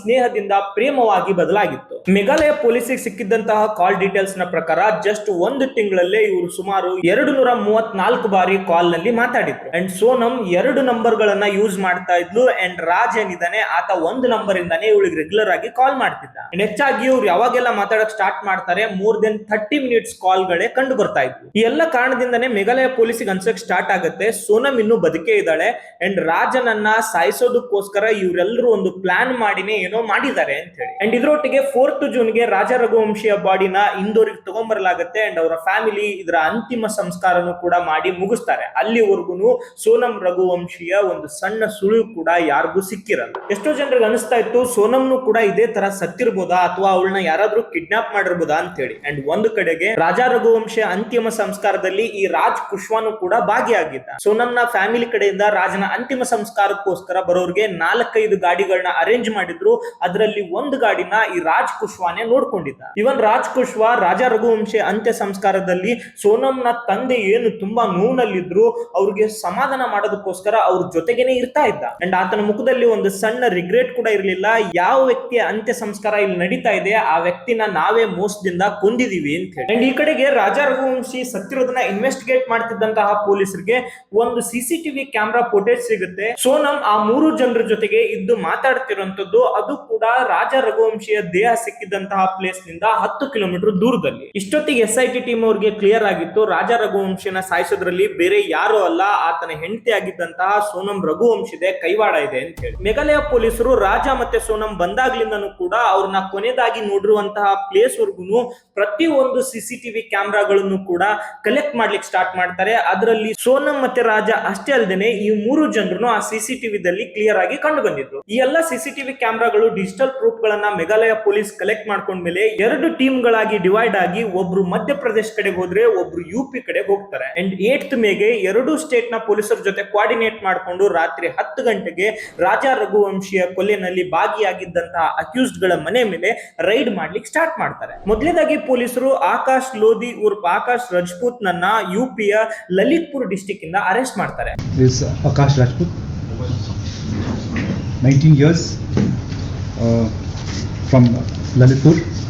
Speaker 1: ಸ್ನೇಹದಿಂದ ಪ್ರೇಮವಾಗಿ ಬದಲಾಗಿತ್ತು. ಮೇಘಾಲಯ ಪೊಲೀಸಿಗೆ ಸಿಕ್ಕಿದ್ದಂತಹ ಕಾಲ್ ಡೀಟೇಲ್ಸ್ ನ ಪ್ರಕಾರ ಜಸ್ಟ್ 1 ತಿಂಗಳಲ್ಲೇ ಇವರು ಸುಮಾರು 234 ಬಾರಿ ಕಾಲ್ ನಲ್ಲಿ ಮಾತಾಡಿದ್ರು. ಅಂಡ್ ಸೋನಮ್ 2 ನಂಬರ್ ಗಳನ್ನ ಯೂಸ್ ಮಾಡ್ತಾ ಇದ್ಲು. ಅಂಡ್ ರಾಜ್ ಏನಿದ್ದಾನೆ ಆತ 1 ನಂಬರ್ ಇಂದಾನೆ ಇವಳಿಗೆ ರೆಗ್ಯುಲರ್ ಆಗಿ ಕಾಲ್ ಮಾಡ್ತಿದ್ದ. ಹೆಚ್ಚಾಗಿ ಇವ್ರು ಯಾವಾಗ ಯಾವಾಗೆಲ್ಲ ಮಾತಾಡಕ್ ಸ್ಟಾರ್ಟ್ ಮಾಡ್ತಾರೆ ಮೋರ್ ದೆನ್ 30 ಮಿನಿಟ್ಸ್ ಕಾಲ್ಗಳೇ ಕಂಡು ಬರ್ತಾ ಇದ್ವು. ಈ ಎಲ್ಲ ಕಾರಣದಿಂದನೇ ಮೇಘಾಲಯ ಪೊಲೀಸಿಗೆ ಅನ್ಸಕ್ ಸ್ಟಾರ್ಟ್ ಆಗುತ್ತೆ ಸೋನಂ ಇನ್ನೂ ಬದುಕೇ ಇದ್ದಾಳೆ ಅಂಡ್ ರಾಜನನ್ನ ಸಾಯಿಸೋದಕ್ಕೋಸ್ಕರ ಇವರೆಲ್ಲರೂ ಒಂದು ಪ್ಲಾನ್ ಮಾಡಿನೇ ಏನೋ ಮಾಡಿದ್ದಾರೆ ಅಂತ ಹೇಳಿ. ಅಂಡ್ ಇದ್ರೊಟ್ಟಿಗೆ 4th ಜೂನ್ಗೆ ರಾಜಾ ರಘುವಂಶಿಯ ಬಾಡಿನ ಇಂದೋರಿಗೆ ತಗೊಂಡ್ಬರಲಾಗುತ್ತೆ ಅಂಡ್ ಅವರ ಫ್ಯಾಮಿಲಿ ಇದರ ಅಂತಿಮ ಸಂಸ್ಕಾರನು ಕೂಡ ಮಾಡಿ ಮುಗಿಸ್ತಾರೆ. ಅಲ್ಲಿವರೆಗೂ ಸೋನಂ ರಘುವಂಶಿಯ ಒಂದು ಸಣ್ಣ ಸುಳಿವು ಕೂಡ ಯಾರಿಗೂ ಸಿಕ್ಕಿರಲ್ಲ. ಎಷ್ಟೋ ಜನರಿಗೆ ಅನಿಸ್ತಾ ಇತ್ತು ಸೋನಂನು ಕೂಡ ಇದೇ ತರ ಸತ್ತಿರ್ಬೋದಾ ಅಥವಾ ಅವಳನ್ನ ಯಾರಾದ್ರೂ ಕಿಡ್ನಾಪ್ ಮಾಡಿರ್ಬೋದಾ ಅಂತ ಹೇಳಿ. ಅಂಡ್ ಒಂದು ಕಡೆಗೆ ರಾಜಾ ರಘುವಂಶಿಯ ಅಂತಿಮ ಸಂಸ್ಕಾರದಲ್ಲಿ ಈ ರಾಜ್ ಕುಶ್ವಾನು ಕೂಡ ಭಾಗಿಯಾಗಿದ್ದ. ಸೋನಂನ ಫ್ಯಾಮಿಲಿ ಕಡೆಯಿಂದ ರಾಜನ ಅಂತಿಮ ಸಂಸ್ಕಾರಕ್ಕೋಸ್ಕರ ಬರೋರ್ಗೆ 4-5 ಗಾಡಿಗಳನ್ನ ಅರೇಂಜ್ ಮಾಡಿದ್ರು. ಅದರಲ್ಲಿ ಒಂದು ಗಾಡಿನ ಈ ರಾಜ್ ಕುಶ್ವಾನೆ ನೋಡ್ಕೊಂಡಿದ್ದ. ಇವನ್ ರಾಜ್ ಕುಶ್ವಾ ರಾಜಾ ರಘುವಂಶಿ ಅಂತ್ಯ ಸಂಸ್ಕಾರದಲ್ಲಿ ಸೋನಂನ ತಂದೆ ಏನು ತುಂಬಾ ನೋವಿನಲ್ಲಿದ್ರು ಅವ್ರಿಗೆ ಸಮಾಧಾನ ಮಾಡೋದಕ್ಕೋಸ್ಕರ ಅವ್ರ ಜೊತೆಗೇನೆ ಇರ್ತಾ ಇದ್ದ. ಅಂಡ್ ಆತನ ಮುಖದಲ್ಲಿ ಒಂದು ಸಣ್ಣ ರಿಗ್ರೆಟ್ ಕೂಡ ಇರಲಿಲ್ಲ. ಯಾವ ವ್ಯಕ್ತಿಯ ಅಂತ್ಯ ಸಂಸ್ಕಾರ ಇಲ್ಲಿ ನಡೀತಾ ಇದೆ ಆ ವ್ಯಕ್ತಿನ ನಾವೇ ಮೋಸದಿಂದ ಕೊಂದಿದೀವಿ ಅಂತ ಹೇಳಿ. ಅಂಡ್ ಈ ಕಡೆಗೆ ರಾಜಾ ರಘುವಂಶಿ ಸತ್ತಿರೋದನ್ನ ಇನ್ವೆಸ್ಟಿಗೇಟ್ ಮಾಡ್ತಿದ್ದಂತಹ ಪೊಲೀಸರಿಗೆ ಒಂದು ಸಿಸಿಟಿವಿ ಕ್ಯಾಮೆರಾ ಫುಟೇಜ್ ಸಿಗುತ್ತೆ. ಸೋನಂ ಆ 3 ಜನರ ಜೊತೆಗೆ ಇದ್ದು ಮಾತಾಡ್ತಿರುವಂತದ್ದು ಅದು ಕೂಡ ರಾಜಾ ರಘುವಂಶಿಯ ದೇಹ ಸಿಕ್ಕಿದಂತಹ ಪ್ಲೇಸ್ ನಿಂದ 10 ಕಿಲೋಮೀಟರ್ ದೂರದಲ್ಲಿ. ಇಷ್ಟೊತ್ತಿಗೆ SIT ಟೀಮ್ ಅವ್ರಿಗೆ ಕ್ಲಿಯರ್ ಆಗಿತ್ತು ರಾಜಾ ರಘುವಂಶಿನ ಸಾಯಿಸೋದ್ರಲ್ಲಿ ಬೇರೆ ಯಾರು ಅಲ್ಲ ಆತನ ಹೆಂಡತಿ ಆಗಿದ್ದಂತಹ ಸೋನಂ ರಘುವಂಶಿದೆ ಕೈವಾಡ ಇದೆ ಅಂತ ಹೇಳಿ. ಮೇಘಾಲಯ ಪೊಲೀಸರು ರಾಜಾ ಮತ್ತೆ ಸೋನಂ ಬಂದಾಗ್ಲಿಂದನೂ ಕೂಡ ಅವ್ರನ್ನ ಕೊನೆದಾಗಿ ನೋಡಿರುವಂತಹ ಪ್ಲೇಸ್ ವರ್ಗುನು ಪ್ರತಿಯೊಂದು ಸಿಸಿಟಿವಿ ಕ್ಯಾಮೆರಾಗಳನ್ನು ಕೂಡ ಕಲೆಕ್ಟ್ ಮಾಡ್ಲಿಕ್ಕೆ ಸ್ಟಾರ್ಟ್ ಮಾಡ್ತಾರೆ. ಅದರಲ್ಲಿ ಸೋನಂ ಮತ್ತೆ ರಾಜಾ ಅಷ್ಟೇ ಅಲ್ಲದೆ ಈ 3 ಜನರು ಆ ಸಿಸಿಟಿವಿದಲ್ಲಿ ಕ್ಲಿಯರ್ ಆಗಿ ಕಂಡು ಬಂದಿದ್ರು. ಈ ಎಲ್ಲ ಸಿಸಿಟಿವಿ ಕ್ಯಾಮೆರಾಗಳು ಡಿಜಿಟಲ್ ಪ್ರೂಫ್ ಗಳನ್ನ ಮೇಘಾಲಯ ಪೊಲೀಸ್ ಕಲೆಕ್ಟ್ ಮಾಡ್ಕೊಂಡ್ಮೇಲೆ 2 ಟೀಮ್ ಗಳಾಗಿ ಡಿವೈಡ್ ಆಗಿ ಒಬ್ರು ಮಧ್ಯಪ್ರದೇಶ್ ಕಡೆಗೆ ಹೋದ್ರೆ ಒಬ್ರು UP ಕಡೆಗೆ ಹೋಗ್ತಾರೆ. ಅಂಡ್ 8th ಮೇಗೆ 2 ಸ್ಟೇಟ್ ನ ಪೊಲೀಸರ ಜೊತೆ ಕೋಆರ್ಡಿನೇಟ್ ಮಾಡ್ಕೊಂಡು ರಾತ್ರಿ 10 ಗಂಟೆಗೆ ರಾಜಾ ರಘುವಂಶಿಯ ಕೊಲೆನಲ್ಲಿ ಭಾಗಿಯಾಗಿದ್ದಂತಹ ಅಕ್ಯೂಸ್ಡ್ ಗಳ ಮನೆ ಮೇಲೆ ರೈಡ್ ಮಾಡ್ಲಿಕ್ಕೆ ಸ್ಟಾರ್ಟ್ ಮಾಡ್ತಾರೆ. ಮೊದಲನೇದಾಗಿ ಪೊಲೀಸರು ಆಕಾಶ್ ಲೋಧಿ ಉರ್ಫ್ ಆಕಾಶ್ ರಜಪೂತ್ ನನ್ನ UPಯ ಲಲಿತ್ಪುರ್ ಡಿಸ್ಟ್ರಿಕ್ಟ್ ಇಂದ ಅರೆಸ್ಟ್ ಮಾಡ್ತಾರೆ.
Speaker 5: Is Akash Rajput, 19 years, from Lalitpur.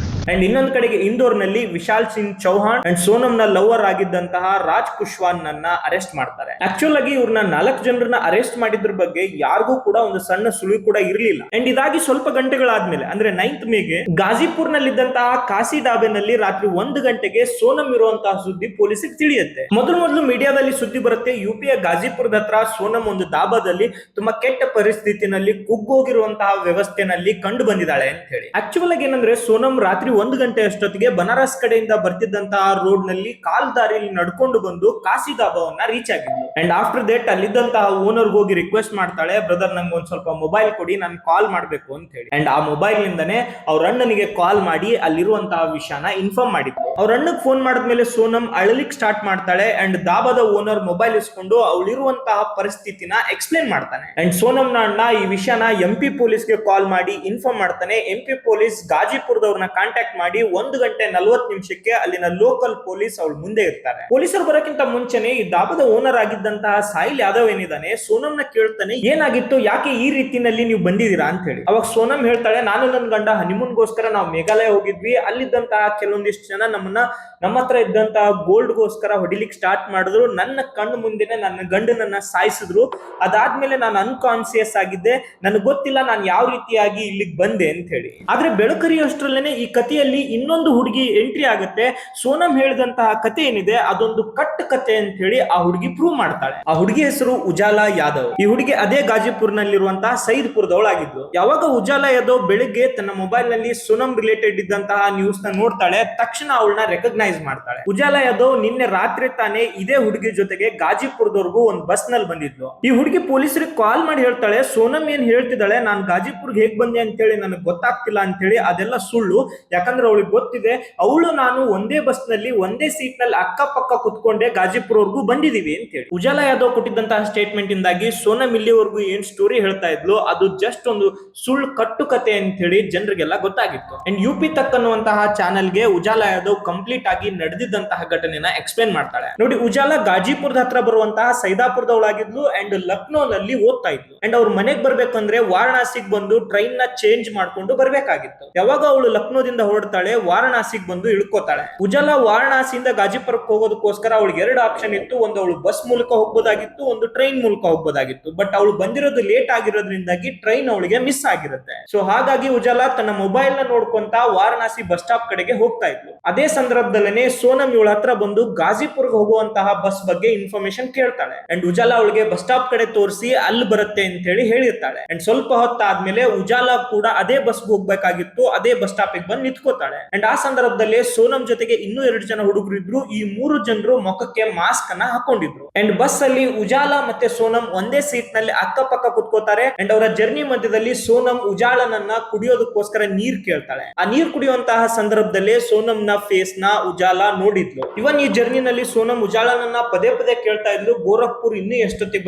Speaker 1: And ಇನ್ನೊಂದು ಕಡೆಗೆ ಇಂದೋರ್ ನಲ್ಲಿ ವಿಶಾಲ್ ಸಿಂಗ್ ಚೌಹಾಣ್ ಅಂಡ್ ಸೋನಂ ನ ಲವರ್ ಆಗಿದ್ದಂತಹ ರಾಜ್ ಕುಶ್ವಾನ್ ನನ್ನ ಅರೆಸ್ಟ್ ಮಾಡ್ತಾರೆ. ಆಕ್ಚುಲ್ ಆಗಿ ಇವ್ರನ್ನ 4 ಜನರನ್ನ ಅರೆಸ್ಟ್ ಮಾಡಿದ್ರ ಬಗ್ಗೆ ಯಾರಿಗೂ ಕೂಡ ಒಂದು ಸಣ್ಣ ಸುಳಿವು ಕೂಡ ಇರಲಿಲ್ಲ. ಅಂಡ್ ಇದಾಗಿ ಸ್ವಲ್ಪ ಗಂಟೆಗಳಾದ್ಮೇಲೆ ಅಂದ್ರೆ 9th ಮೇಗೆ ಗಾಜಿಪುರ್ ನಲ್ಲಿದ್ದಂತಹ ಕಾಸಿ ಡಾಬೆನಲ್ಲಿ ರಾತ್ರಿ 1 ಗಂಟೆಗೆ ಸೋನಂ ಇರುವಂತಹ ಸುದ್ದಿ ಪೊಲೀಸಿಗೆ ತಿಳಿಯುತ್ತೆ. ಮೊದಲು ಮೀಡಿಯಾದಲ್ಲಿ ಸುದ್ದಿ ಬರುತ್ತೆ UPಯ ಗಾಜಿಪುರದ ಹತ್ರ ಸೋನಂ ಒಂದು ಡಾಬಾದಲ್ಲಿ ತುಂಬಾ ಕೆಟ್ಟ ಪರಿಸ್ಥಿತಿನಲ್ಲಿ ಕುಗ್ಗೋಗಿರುವಂತಹ ವ್ಯವಸ್ಥೆನಲ್ಲಿ ಕಂಡು ಬಂದಿದ್ದಾಳೆ ಅಂತ ಹೇಳಿ. ಆಕ್ಚುಲ್ ಆಗಿ ಏನಂದ್ರೆ ಸೋನಂ ರಾತ್ರಿ 1 ಗಂಟೆ ಅಷ್ಟೊತ್ತಿಗೆ ಬನಾರಸ್ ಕಡೆಯಿಂದ ಬರ್ತಿದ್ದಂತಹ ರೋಡ್ ನಲ್ಲಿ ಕಾಲ್ ದಾರಿಯಲ್ಲಿ ನಡ್ಕೊಂಡು ಬಂದು ಕಾಸಿ ದಾಬಾವನ್ನ ರೀಚ್ ಆಗಿದ್ಲು. ಅಂಡ್ ಆಫ್ಟರ್ ದೇಟ್ ಅಲ್ಲಿದ್ದಂತಹ ಓನರ್ ಹೋಗಿ ರಿಕ್ವೆಸ್ಟ್ ಮಾಡ್ತಾಳೆ, ಬ್ರದರ್ ನಂಗೆ ಒಂದ್ ಸ್ವಲ್ಪ ಮೊಬೈಲ್ ಕೊಡಿ, ನಾನು ಕಾಲ್ ಮಾಡ್ಬೇಕು ಅಂತ ಹೇಳಿ. ಅಂಡ್ ಆ ಮೊಬೈಲ್ ನಿಂದನೇ ಅವ್ರ ಅಣ್ಣನಿಗೆ ಕಾಲ್ ಮಾಡಿ ಅಲ್ಲಿರುವಂತಹ ವಿಷಯನ ಇನ್ಫಾರ್ಮ್ ಮಾಡಿದ್ಲು. ಅವ್ರ ಅಣ್ಣಗ್ ಫೋನ್ ಮಾಡಿದ್ಮೇಲೆ ಸೋನಂ ಅಳಲಿಕ್ ಸ್ಟಾರ್ಟ್ ಮಾಡ್ತಾಳೆ. ಅಂಡ್ ದಾಬಾದ ಓನರ್ ಮೊಬೈಲ್ ಇಸ್ಕೊಂಡು ಅವಳಿರುವಂತಹ ಪರಿಸ್ಥಿತಿನ ಎಕ್ಸ್ಪ್ಲೇನ್ ಮಾಡ್ತಾನೆ. ಅಂಡ್ ಸೋನಂನ ಅಣ್ಣ ಈ ವಿಷಯನ MP ಪೊಲೀಸ್ಗೆ ಕಾಲ್ ಮಾಡಿ ಇನ್ಫಾರ್ಮ್ ಮಾಡ್ತಾನೆ. MP ಪೊಲೀಸ್ ಗಾಜಿಪುರದವ್ರನ್ನ ಕಾಂಟ್ಯಾಕ್ಟ್ ಮಾಡಿ 1 ಗಂಟೆ 40 ನಿಮಿಷಕ್ಕೆ ಅಲ್ಲಿನ ಲೋಕಲ್ ಪೊಲೀಸ್ ಅವಳು ಮುಂದೆ ಇರ್ತಾರೆ. ಪೊಲೀಸರು ಬರೋಕ್ಕಿಂತ ಮುಂಚೆನೆ ಈ ಡಾಬಾದ ಓನರ್ ಆಗಿದ್ದಂತಹ ಸಾಹಿಲ್ ಯಾದವ್ ಏನಿದ್ದಾನೆ ಸೋನಂನ ಕೇಳ್ತಾನೆ, ಏನಾಗಿತ್ತು, ಯಾಕೆ ಈ ರೀತಿನಲ್ಲಿ ನೀವು ಬಂದಿದ್ದೀರಾ ಅಂತ ಹೇಳಿ. ಅವಾಗ ಸೋನಂ ಹೇಳ್ತಾಳೆ, ನಾನು ನನ್ನ ಗಂಡ ಹನಿಮೂನ್ಗೋಸ್ಕರ ನಾವು ಮೇಘಾಲಯ ಹೋಗಿದ್ವಿ. ಅಲ್ಲಿದ್ದಂತಹ ಕೆಲವೊಂದಿಷ್ಟು ಜನ ನಮ್ಮ ಹತ್ರ ಇದ್ದಂತಹ ಗೋಲ್ಡ್ಗೋಸ್ಕರ ಹೊಡಿಲಿಕ್ಕೆ ಸ್ಟಾರ್ಟ್ ಮಾಡಿದ್ರು. ನನ್ನ ಕಣ್ಣು ಮುಂದೆನೆ ನನ್ನ ಗಂಡನನ್ನ ಸಾಯಿಸಿದ್ರು. ಅದಾದ್ಮೇಲೆ ನಾನು ಅನ್ಕಾನ್ಸಿಯಸ್ ಆಗಿದ್ದೆ, ನನಗೆ ಗೊತ್ತಿಲ್ಲ ನಾನು ಯಾವ ರೀತಿಯಾಗಿ ಇಲ್ಲಿಗೆ ಬಂದೆ ಅಂತ ಹೇಳಿ. ಆದ್ರೆ ಬೆಳಕರಿಯಷ್ಟರಲ್ಲೇನೆ ಈ ಕಥೆಯಲ್ಲಿ ಇನ್ನೊಂದು ಹುಡುಗಿ ಎಂಟ್ರಿ ಆಗುತ್ತೆ. ಸೋನಂ ಹೇಳಿದಂತಹ ಕತೆ ಏನಿದೆ ಅದೊಂದು ಕಟ್ ಕತೆ ಅಂತ ಹೇಳಿ ಆ ಹುಡುಗಿ ಪ್ರೂವ್ ಮಾಡ್ತಾಳೆ. ಆ ಹುಡುಗಿ ಹೆಸರು ಉಜಾಲಾ ಯಾದವ್. ಈ ಹುಡುಗಿ ಅದೇ ಗಾಜಿಪುರ್ ನಲ್ಲಿರುವಂತಹ ಸೈದ್ಪುರದವಳಾಗಿದ್ಲು. ಯಾವಾಗ ಉಜಾಲಾ ಯಾದವ್ ಬೆಳಿಗ್ಗೆ ತನ್ನ ಮೊಬೈಲ್ ನಲ್ಲಿ ಸೋನಂ ರಿಲೇಟೆಡ್ ಇದ್ದಂತಹ ನ್ಯೂಸ್ ನ ನೋಡ್ತಾಳೆ, ತಕ್ಷಣ ಅವಳನ್ನ ರೆಕಗ್ನೈಸ್ ಮಾಡ್ತಾಳೆ. ಉಜಾಲಾ ಯಾದವ್ ನಿನ್ನೆ ರಾತ್ರಿ ತಾನೇ ಇದೇ ಹುಡುಗಿ ಜೊತೆಗೆ ಗಾಜಿಪುರದವರೆಗೂ ಒಂದು ಬಸ್ ನಲ್ಲಿ ಬಂದಿದ್ಲು. ಈ ಹುಡುಗಿ ಪೊಲೀಸರಿಗೆ ಕಾಲ್ ಮಾಡಿ ಹೇಳ್ತಾಳೆ, ಸೋನಂ ಏನ್ ಹೇಳ್ತಿದ್ದಾಳೆ ನಾನು ಗಾಜಿಪುರ್ಗೆ ಹೇಗ್ ಬಂದೆ ಅಂತ ಹೇಳಿ ನನಗೆ ಗೊತ್ತಾಗ್ತಿಲ್ಲ ಅಂತ ಹೇಳಿ, ಅದೆಲ್ಲ ಸುಳ್ಳು. ಯಾಕಂದ್ರೆ ಅವಳಿಗೆ ಗೊತ್ತಿದೆ ಅವಳು ನಾನು ಒಂದೇ ಬಸ್ ನಲ್ಲಿ ಒಂದೇ ಸೀಟ್ ನಲ್ಲಿ ಅಕ್ಕಪಕ್ಕ ಕುತ್ಕೊಂಡೆ ಗಾಜಿಪುರವರೆಗೂ ಬಂದಿದೀವಿ ಅಂತ ಹೇಳಿ. ಉಜಾಲಾ ಯಾದವ್ ಕೊಟ್ಟಿದ್ದಂತಹ ಸ್ಟೇಟ್ಮೆಂಟ್ ಇಂದಾಗಿ ಸೋನಂ ಇಲ್ಲಿವರೆಗೂ ಏನ್ ಸ್ಟೋರಿ ಹೇಳ್ತಾ ಇದ್ಲು ಅದು ಜಸ್ಟ್ ಒಂದು ಸುಳ್ಳು ಕಟ್ಟು ಕತೆ ಅಂತ ಹೇಳಿ ಜನರಿಗೆಲ್ಲ ಗೊತ್ತಾಗಿತ್ತು. ಅಂಡ್ UP ತಕ್ ಅನ್ನುವಂತಹ ಚಾನೆಲ್ಗೆ ಉಜಾಲಾ ಯಾದವ್ ಕಂಪ್ಲೀಟ್ ಆಗಿ ನಡೆದಿದ್ದಂತಹ ಘಟನೆನ ಎಕ್ಸ್ಪ್ಲೇನ್ ಮಾಡ್ತಾಳೆ. ನೋಡಿ, ಉಜಾಲ ಗಾಜಿಪುರದ ಹತ್ರ ಬರುವಂತಹ ಸೈದಾಪುರದವಳಾಗಿದ್ಲು ಅಂಡ್ ಲಕ್ನೋನಲ್ಲಿ ಓದ್ತಾ ಇದ್ಲು. ಅಂಡ್ ಅವ್ರ ಮನೆಗ್ ಬರ್ಬೇಕಂದ್ರೆ ವಾರಣಾಸಿಗೆ ಬಂದು ಟ್ರೈನ್ ನ ಚೇಂಜ್ ಮಾಡ್ಕೊಂಡು ಬರ್ಬೇಕಾಗಿತ್ತು. ಯಾವಾಗ ಅವಳು ಲಕ್ನೋದಿಂದ ಹೊರಡ್ತಾಳೆ, ವಾರಣಾಸಿಗೆ ಬಂದು ಇಳ್ಕೋತಾಳೆ. ಉಜಾಲ ವಾರಣಾಸಿಯಿಂದ ಗಾಜಿಪುರಕ್ಕೆ ಹೋಗೋದಕ್ಕೋಸ್ಕರ ಅವಳಿಗೆ 2 ಆಪ್ಷನ್ ಇತ್ತು. ಒಂದು ಅವಳು ಬಸ್ ಮೂಲಕ ಹೋಗ್ಬೋದಾಗಿತ್ತು, ಒಂದು ಟ್ರೈನ್ ಮೂಲಕ ಹೋಗ್ಬೋದಾಗಿತ್ತು. ಬಟ್ ಅವಳು ಬಂದಿರೋದು ಲೇಟ್ ಆಗಿರೋದ್ರಿಂದಾಗಿ ಟ್ರೈನ್ ಅವಳಿಗೆ ಮಿಸ್ ಆಗಿರುತ್ತೆ. ಸೊ ಹಾಗಾಗಿ ಉಜಾಲ ತನ್ನ ಮೊಬೈಲ್ ನ ನೋಡ್ಕೊಂತ ವಾರಣಾಸಿ ಬಸ್ ಸ್ಟಾಪ್ ಕಡೆಗೆ ಹೋಗ್ತಾ ಇದ್ಲು. ಅದೇ ಸಂದರ್ಭದಲ್ಲೇನೆ ಸೋನಮ್ ಇವಳ ಹತ್ರ ಬಂದು ಗಾಜಿಪುರ್ಗೆ ಹೋಗುವಂತಹ ಬಸ್ ಬಗ್ಗೆ ಇನ್ಫಾರ್ಮೇಶನ್ ಕೇಳ್ತಾಳೆ. ಅಂಡ್ ಉಜಾಲ ಅವಳಿಗೆ ಬಸ್ ಸ್ಟಾಪ್ ಕಡೆ ತೋರಿಸಿ ಅಲ್ಲಿ ಬರುತ್ತೆ ಅಂತ ಹೇಳಿ ಹೇಳಿರ್ತಾಳೆ. ಅಂಡ್ ಸ್ವಲ್ಪ ಹೊತ್ತಾದ್ಮೇಲೆ ಉಜಾಲ ಕೂಡ ಅದೇ ಬಸ್ ಹೋಗ್ಬೇಕಾಗಿತ್ತು, ಅದೇ ಬಸ್ ಸ್ಟಾಪ್ ಬಂದು ನಿಂತ್ಕೋತಾಳೆ. ಅಂಡ್ ಆ ಸಂದರ್ಭದಲ್ಲಿ ಸೋನಮ್ ಜೊತೆಗೆ ಇನ್ನೂ 2 ಜನ ಹುಡುಗರು ಇದ್ರು. ಈ 3 ಜನರು ಮುಖಕ್ಕೆ ಮಾಸ್ಕ್ ಅನ್ನ ಹಾಕೊಂಡಿದ್ರು. ಅಂಡ್ ಬಸ್ ಅಲ್ಲಿ ಉಜಾಲ ಮತ್ತೆ ಸೋನಮ್ ಒಂದೇ ಸೀಟ್ ನಲ್ಲಿ ಅಕ್ಕಪಕ್ಕ ಕುತ್ಕೋತಾರೆ. ಅಂಡ್ ಅವರ ಜರ್ನಿ ಮಧ್ಯದಲ್ಲಿ ಸೋನಮ್ ಉಜಾಲನನ್ನ ಕುಡಿಯೋದಕ್ಕೋಸ್ಕರ ನೀರ್ ಕೇಳ್ತಾಳೆ. ಆ ನೀರ್ ಕುಡಿಯುವಂತಹ ಸಂದರ್ಭದಲ್ಲಿ ಸೋನಮ್ ನ ಫೇಸ್ ನ ಉಜಾಲ ನೋಡಿದ್ಲು. ಇವನ್ ಈ ಜರ್ನಿನಲ್ಲಿ ಸೋನಮ್ ಉಜಾಲನನ್ನ ಪದೇ ಪದೇ ಕೇಳ್ತಾ ಇದ್ಲು, ಗೋರಖ್ಪುರ್ ಇನ್ನೂ ಎಷ್ಟೊತ್ತಿಗೆ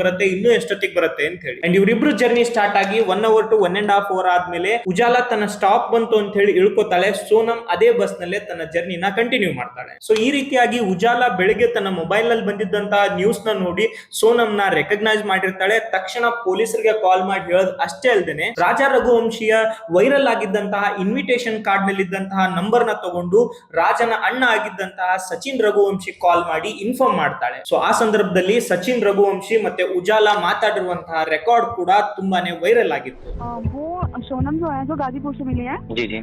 Speaker 1: ಬರುತ್ತೆ ಅಂತ ಹೇಳಿ. ಅಂಡ್ ಇವರಿಬ್ರು ಜರ್ನಿ ಸ್ಟಾರ್ಟ್ ಆಗಿ 1 hour to 1.5 hour ಆದ್ಮೇಲೆ ಉಜಾಲ ತನ್ನ ಸ್ಟಾಪ್ ಬಂತು ಅಂತ ಹೇಳಿ ಇಳ್ಕೋತಾಳೆ. ಸೋನಮ್ ಅದೇ ಬಸ್ ನಲ್ಲೇ ತನ್ನ ಜರ್ನಿನ ಕಂಟಿನ್ಯೂ ಮಾಡ್ತಾಳೆ. ಸೊ ಈ ರೀತಿಯಾಗಿ ಉಜಾಲ ಬೆಳಿಗ್ಗೆ ತನ್ನ ಮೊಬೈಲ್ ನಲ್ಲಿ ಬಂದಿದ್ದಂತಹ ನ್ಯೂಸ್ ನ ನೋಡಿ ಸೋನಮ್ ನ ರೆಕಗ್ನೈಸ್ ಮಾಡಿರ್ತಾಳೆ. ತಕ್ಷಣ ಪೊಲೀಸರಿಗೆ ಕಾಲ್ ಮಾಡಿ ಹೇಳೋದು ಅಷ್ಟೇ ಅಲ್ದೇನೆ, ರಾಜಾ ರಘುವಂಶಿಯ ವೈರಲ್ ಆಗಿದ್ದಂತಹ ಇನ್ವಿಟೇಷನ್ ಕಾರ್ಡ್ ನಲ್ಲಿ ಇದ್ದಂತಹ ನಂಬರ್ ನ ತಗೊಂಡು ರಾಜನ ಅಣ್ಣ ಆಗಿದ್ದಂತಹ ಸಚಿನ್ ರಘುವಂಶಿ ಕಾಲ್ ಮಾಡಿ ಇನ್ಫಾರ್ಮ್ ಮಾಡ್ತಾಳೆ. ಸೊ ಆ ಸಂದರ್ಭದಲ್ಲಿ ಸಚಿನ್ ರಘುವಂಶಿ ಮತ್ತೆ ಉಜಾಲ ಮಾತಾಡಿರುವಂತಹ ರೆಕಾರ್ಡ್ ಕೂಡ ತುಂಬಾನೇ ವೈರಲ್ ಆಗಿತ್ತು.
Speaker 2: वो सोनम जो है जो गाजीपुर से मिली है
Speaker 3: जी जी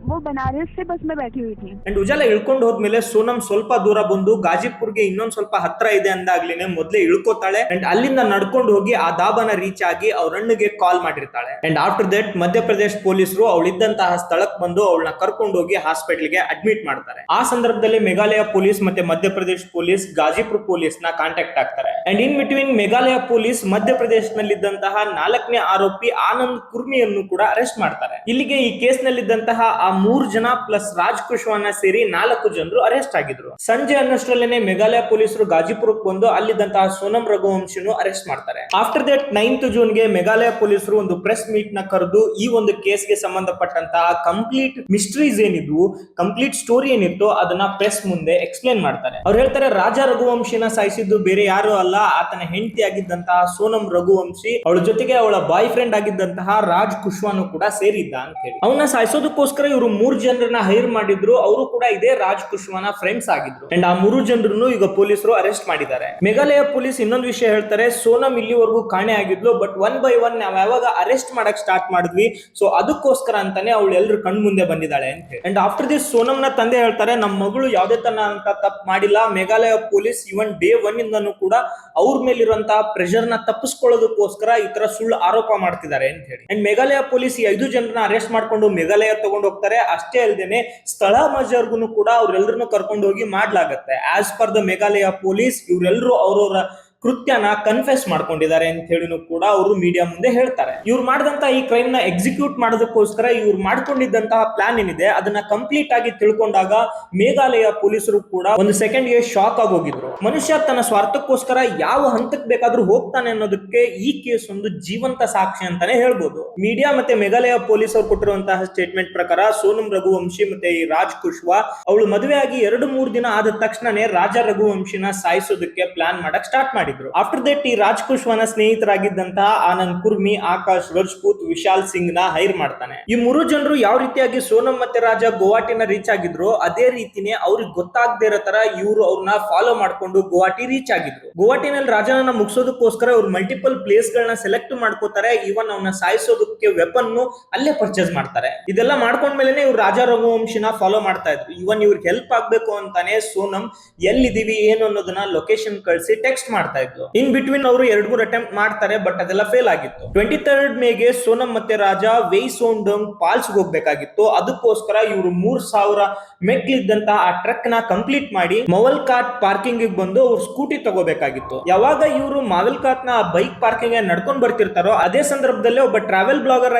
Speaker 2: वो बनारस से बस में बैठी हुई थी.
Speaker 1: ಅಂಡ್ ಉಜಾಲ ಇಳ್ಕೊಂಡು ಹೋದ್ಮೇಲೆ ಸೋನಮ್ ಸ್ವಲ್ಪ ದೂರ ಬಂದು ಗಾಜಿಪುರ್ಗೆ ಇನ್ನೊಂದ್ ಸ್ವಲ್ಪ ಹತ್ರ ಇದೆ ಅಂದಾಗ್ಲೇನೆ ಮೊದ್ಲೇ ಇಳ್ಕೋತಾಳೆ. ಅಂಡ್ ಅಲ್ಲಿಂದ ನಡ್ಕೊಂಡು ಹೋಗಿ ಆ ದಾಬಾನ ರೀಚ್ ಆಗಿ ಅವ್ರ ಅಣ್ಣಗೆ ಕಾಲ್ ಮಾಡಿರ್ತಾಳೆ. ಅಂಡ್ ಆಫ್ಟರ್ ದಟ್ ಮಧ್ಯಪ್ರದೇಶ ಪೊಲೀಸರು ಅವಳಿದ್ದಂತಹ ಸ್ಥಳಕ್ಕೆ ಬಂದು ಅವಳನ್ನ ಕರ್ಕೊಂಡು ಹೋಗಿ ಹಾಸ್ಪಿಟಲ್ಗೆ ಅಡ್ಮಿಟ್ ಮಾಡ್ತಾರೆ. ಆ ಸಂದರ್ಭದಲ್ಲಿ ಮೇಘಾಲಯ ಪೊಲೀಸ್ ಮತ್ತೆ ಮಧ್ಯಪ್ರದೇಶ ಪೊಲೀಸ್ ಗಾಜಿಪುರ್ ಪೊಲೀಸ್ ನ ಕಾಂಟ್ಯಾಕ್ಟ್ ಆಗ್ತಾರೆ. And in between Meghalaya police ಮಧ್ಯಪ್ರದೇಶನಲ್ಲಿದ್ದಂತಹ 4ನೇ ಆರೋಪಿ ಆನಂದ್ ಕುರ್ಮಿಯನ್ನು ಕೂಡ ಅರೆಸ್ಟ್ ಮಾಡ್ತಾರೆ. ಇಲ್ಲಿಗೆ ಈ ಕೇಸ್ ನಲ್ಲಿದ್ದಂತಹ ಆ 3 ಜನ ಪ್ಲಸ್ ರಾಜ್ ಕುಶ್ವಾನ ಸೇರಿ 4 ಜನರು ಅರೆಸ್ಟ್ ಆಗಿದ್ರು. ಸಂಜೆ ಅನ್ನಷ್ಟರಲ್ಲೇನೆ ಮೇಘಾಲಯ ಪೊಲೀಸರು ಗಾಜಿಪುರಕ್ಕೆ ಬಂದು ಅಲ್ಲಿದ್ದಂತಹ ಸೋನಮ್ ರಘುವಂಶಿಯನ್ನು ಅರೆಸ್ಟ್ ಮಾಡ್ತಾರೆ. ಆಫ್ಟರ್ ದಟ್ 9th ಜೂನ್ಗೆ ಮೇಘಾಲಯ ಪೊಲೀಸರು ಒಂದು ಪ್ರೆಸ್ ಮೀಟ್ ನ ಕರೆದು ಈ ಒಂದು ಕೇಸ್ಗೆ ಸಂಬಂಧಪಟ್ಟಂತಹ ಕಂಪ್ಲೀಟ್ ಮಿಸ್ಟ್ರೀಸ್ ಏನಿದ್ವು, ಕಂಪ್ಲೀಟ್ ಸ್ಟೋರಿ ಏನಿತ್ತು ಅದನ್ನ ಪ್ರೆಸ್ ಮುಂದೆ ಎಕ್ಸ್ಪ್ಲೇನ್ ಮಾಡ್ತಾರೆ. ಅವ್ರು ಹೇಳ್ತಾರೆ, ರಾಜಾ ರಘುವಂಶಿನ ಸಾಯಿಸಿದ್ದು ಬೇರೆ ಯಾರು ಅಲ್ಲ, ಆತನ ಹೆಂಡತಿ ಆಗಿದ್ದಂತಹ ಸೋನಮ್ ರಘುವಂಶಿ, ಅವಳ ಜೊತೆಗೆ ಅವಳ ಬಾಯ್ ಫ್ರೆಂಡ್ ಆಗಿದ್ದಂತಹ ರಾಜ್ ಕುಶ್ವಾನು ಕೂಡ ಸೇರಿದ್ದ ಅಂತ ಹೇಳಿ. ಅವನ್ನ ಸಾಯಿಸೋದಕ್ಕೋಸ್ಕರ ಇವರು 3 ಜನರನ್ನ ಹೈರ್ ಮಾಡಿದ್ರು. ಅವರು ಕೂಡ ಇದೇ ರಾಜ್ ಕುಶ್ವಾನ ಫ್ರೆಂಡ್ಸ್ ಆಗಿದ್ರು. ಅಂಡ್ ಆ 3 ಜನರನ್ನು ಈಗ ಪೊಲೀಸರು ಅರೆಸ್ಟ್ ಮಾಡಿದ್ದಾರೆ. ಮೇಘಾಲಯ ಪೊಲೀಸ್ ಇನ್ನೊಂದು ವಿಷಯ ಹೇಳ್ತಾರೆ, ಸೋನಮ್ ಇಲ್ಲಿವರೆಗೂ ಕಾಣೆ ಆಗಿದ್ಲು, ಬಟ್ 1 by 1 ನಾವ್ ಯಾವಾಗ ಅರೆಸ್ಟ್ ಮಾಡಕ್ ಸ್ಟಾರ್ಟ್ ಮಾಡಿದ್ವಿ, ಸೊ ಅದಕ್ಕೋಸ್ಕರ ಅಂತಾನೆ ಅವಳು ಎಲ್ಲರೂ ಕಣ್ ಮುಂದೆ ಬಂದಿದ್ದಾಳೆ ಅಂತ ಹೇಳಿ. ಅಂಡ್ ಆಫ್ಟರ್ ದಿಸ್ ಸೋನಮ್ ನ ತಂದೆ ಹೇಳ್ತಾರೆ, ನಮ್ಮ ಮಗಳು ಯಾವುದೇ ತನ ಅಂತ ತಪ್ಪು ಮಾಡಿಲ್ಲ. ಮೇಘಾಲಯ ಪೊಲೀಸ್ ಇವನ್ ಡೇ 1 ಇಂದನೂ ಕೂಡ ಅವ್ರ ಮೇಲಿರುವಂತಹ ಪ್ರೆಷರ್ ನ ತಪ್ಪಿಸ್ಕೊಳ್ಳೋದಕ್ಕೋಸ್ಕರ ಈ ತರ ಸುಳ್ಳು ಆರೋಪ ಮಾಡ್ತಿದ್ದಾರೆ ಅಂತ ಹೇಳಿ. ಅಂಡ್ ಮೇಘಾಲಯ ಪೊಲೀಸ್ ಈ 5 ಜನರನ್ನ ಅರೆಸ್ಟ್ ಮಾಡ್ಕೊಂಡು ಮೇಘಾಲಯ ತಗೊಂಡು ಹೋಗ್ತಾರೆ. ಅಷ್ಟೇ ಅಲ್ಲದೇನೆ ಸ್ಥಳ ಮಜರ್ಗುನು ಕೂಡ ಅವ್ರೆಲ್ಲರನ್ನು ಕರ್ಕೊಂಡು ಹೋಗಿ ಮಾಡ್ಲಾಗತ್ತೆ. As per the Meghalaya police ಇವರೆಲ್ಲರೂ ಅವ್ರವ್ರ ಕೃತ್ಯನ ಕನ್ಫೆಸ್ ಮಾಡ್ಕೊಂಡಿದ್ದಾರೆ ಅಂತ ಹೇಳಿನೂ ಕೂಡ ಅವರು ಮೀಡಿಯಾ ಮುಂದೆ ಹೇಳ್ತಾರೆ. ಇವ್ರು ಮಾಡಿದಂತಹ ಈ ಕ್ರೈಮ್ ನ ಎಕ್ಸಿಕ್ಯೂಟ್ ಮಾಡೋದಕ್ಕೋಸ್ಕರ ಇವ್ರು ಮಾಡ್ಕೊಂಡಿದ್ದಂತಹ ಪ್ಲಾನ್ ಏನಿದೆ ಅದನ್ನ ಕಂಪ್ಲೀಟ್ ಆಗಿ ತಿಳ್ಕೊಂಡಾಗ ಮೇಘಾಲಯ ಪೊಲೀಸರು ಕೂಡ ಒಂದು ಸೆಕೆಂಡ್ಗೆ ಶಾಕ್ ಆಗಿ ಹೋಗಿದ್ರು. ಮನುಷ್ಯ ತನ್ನ ಸ್ವಾರ್ಥಕ್ಕೋಸ್ಕರ ಯಾವ ಹಂತಕ್ಕೆ ಬೇಕಾದ್ರೂ ಹೋಗ್ತಾನೆ ಅನ್ನೋದಕ್ಕೆ ಈ ಕೇಸ್ ಒಂದು ಜೀವಂತ ಸಾಕ್ಷಿ ಅಂತಾನೆ ಹೇಳ್ಬೋದು. ಮೀಡಿಯಾ ಮತ್ತೆ ಮೇಘಾಲಯ ಪೊಲೀಸ್ ಅವರು ಕೊಟ್ಟಿರುವಂತಹ ಸ್ಟೇಟ್ಮೆಂಟ್ ಪ್ರಕಾರ ಸೋನಮ್ ರಘುವಂಶಿ ಮತ್ತೆ ಈ ರಾಜ್ ಕುಶ್ವಾ ಅವಳು ಮದುವೆ ಆಗಿ 2-3 ದಿನ ಆದ ತಕ್ಷಣನೇ ರಾಜಾ ರಘುವಂಶಿನ ಸಾಯಿಸೋದಕ್ಕೆ ಪ್ಲಾನ್ ಮಾಡಕ್ ಸ್ಟಾರ್ಟ್ ಮಾಡಿ. ಆಫ್ಟರ್ ದಟ್ ಈ ರಾಜ್ ಕುಶ್ವಾನ ಸ್ನೇಹಿತರಾಗಿದ್ದಂತಹ ಆನಂದ್ ಕುರ್ಮಿ, ಆಕಾಶ್ ರಜಪೂತ್, ವಿಶಾಲ್ ಸಿಂಗ್ ನ ಹೈರ್ ಮಾಡ್ತಾನೆ. ಈ 3 ಜನರು ಯಾವ ರೀತಿಯಾಗಿ ಸೋನಮ್ ಮತ್ತೆ ರಾಜ ಗುವಾಹಟಿನ ರೀಚ್ ಆಗಿದ್ರು ಅದೇ ರೀತಿನೇ ಅವ್ರಿಗೆ ಗೊತ್ತಾಗದೇ ಇರೋ ತರ ಇವರು ಅವ್ರನ್ನ ಫಾಲೋ ಮಾಡ್ಕೊಂಡು ಗುವಾಹಟಿ ರೀಚ್ ಆಗಿದ್ರು. ಗುವಾಹಟಿನಲ್ಲಿ ರಾಜನನ್ನ ಮುಗಿಸೋದಕ್ಕೋಸ್ಕರ ಅವ್ರು ಮಲ್ಟಿಪಲ್ ಪ್ಲೇಸ್ ಗಳನ್ನ ಸೆಲೆಕ್ಟ್ ಮಾಡ್ಕೋತಾರೆ. ಇವನ್ ಅವನ್ನ ಸಾಯಿಸೋದಕ್ಕೆ ವೆಪನ್ ಅಲ್ಲೇ ಪರ್ಚೇಸ್ ಮಾಡ್ತಾರೆ. ಇದೆಲ್ಲ ಮಾಡ್ಕೊಂಡ್ಮೇಲೆ ಇವ್ರು ರಾಜಾ ರಘುವಂಶಿನ ಫಾಲೋ ಮಾಡ್ತಾ ಇದ್ರು. ಇವನ್ ಇವ್ರಿಗೆ ಹೆಲ್ಪ್ ಆಗ್ಬೇಕು ಅಂತಾನೆ ಸೋನಮ್ ಎಲ್ಲಿದೀವಿ ಏನು ಅನ್ನೋದನ್ನ ಲೊಕೇಶನ್ ಕಳಿಸಿ ಟೆಕ್ಸ್ಟ್ ಮಾಡ್ತಾ ಇದ್ರು. ಇನ್ ಬಿಟ್ವೀನ್ ಅವರು 2-3 ಅಟೆಂಪ್ಟ್ ಮಾಡ್ತಾರೆ, ಬಟ್ ಅದೆಲ್ಲ ಫೇಲ್ ಆಗಿತ್ತು. 23rd ಮೇಗೆ ಸೋನಮ್ ಮತ್ತೆ ರಾಜ ವೇಸೋಂಡಂಗ್ ಫಾಲ್ಸ್ ಹೋಗ್ಬೇಕಾಗಿತ್ತು. ಅದಕ್ಕೋಸ್ಕರ ಇವರು 3000 ಮೆಟ್ಲಿದ್ದಂತಹ ಆ ಟ್ರಕ್ ನ ಕಂಪ್ಲೀಟ್ ಮಾಡಿ ಮವಲ್ಕಾಟ್ ಪಾರ್ಕಿಂಗ್ ಬಂದು ಅವ್ರು ಸ್ಕೂಟಿ ತಗೋಬೇಕಾಗಿತ್ತು. ಯಾವಾಗ ಇವರು ಮಾವಲ್ಕಾಟ್ ನ ಬೈಕ್ ಪಾರ್ಕಿಂಗ್ ನಡ್ಕೊಂಡ್ ಬರ್ತಿರ್ತಾರೋ ಅದೇ ಸಂದರ್ಭದಲ್ಲಿ ಒಬ್ಬ ಟ್ರಾವೆಲ್ ಬ್ಲಾಗರ್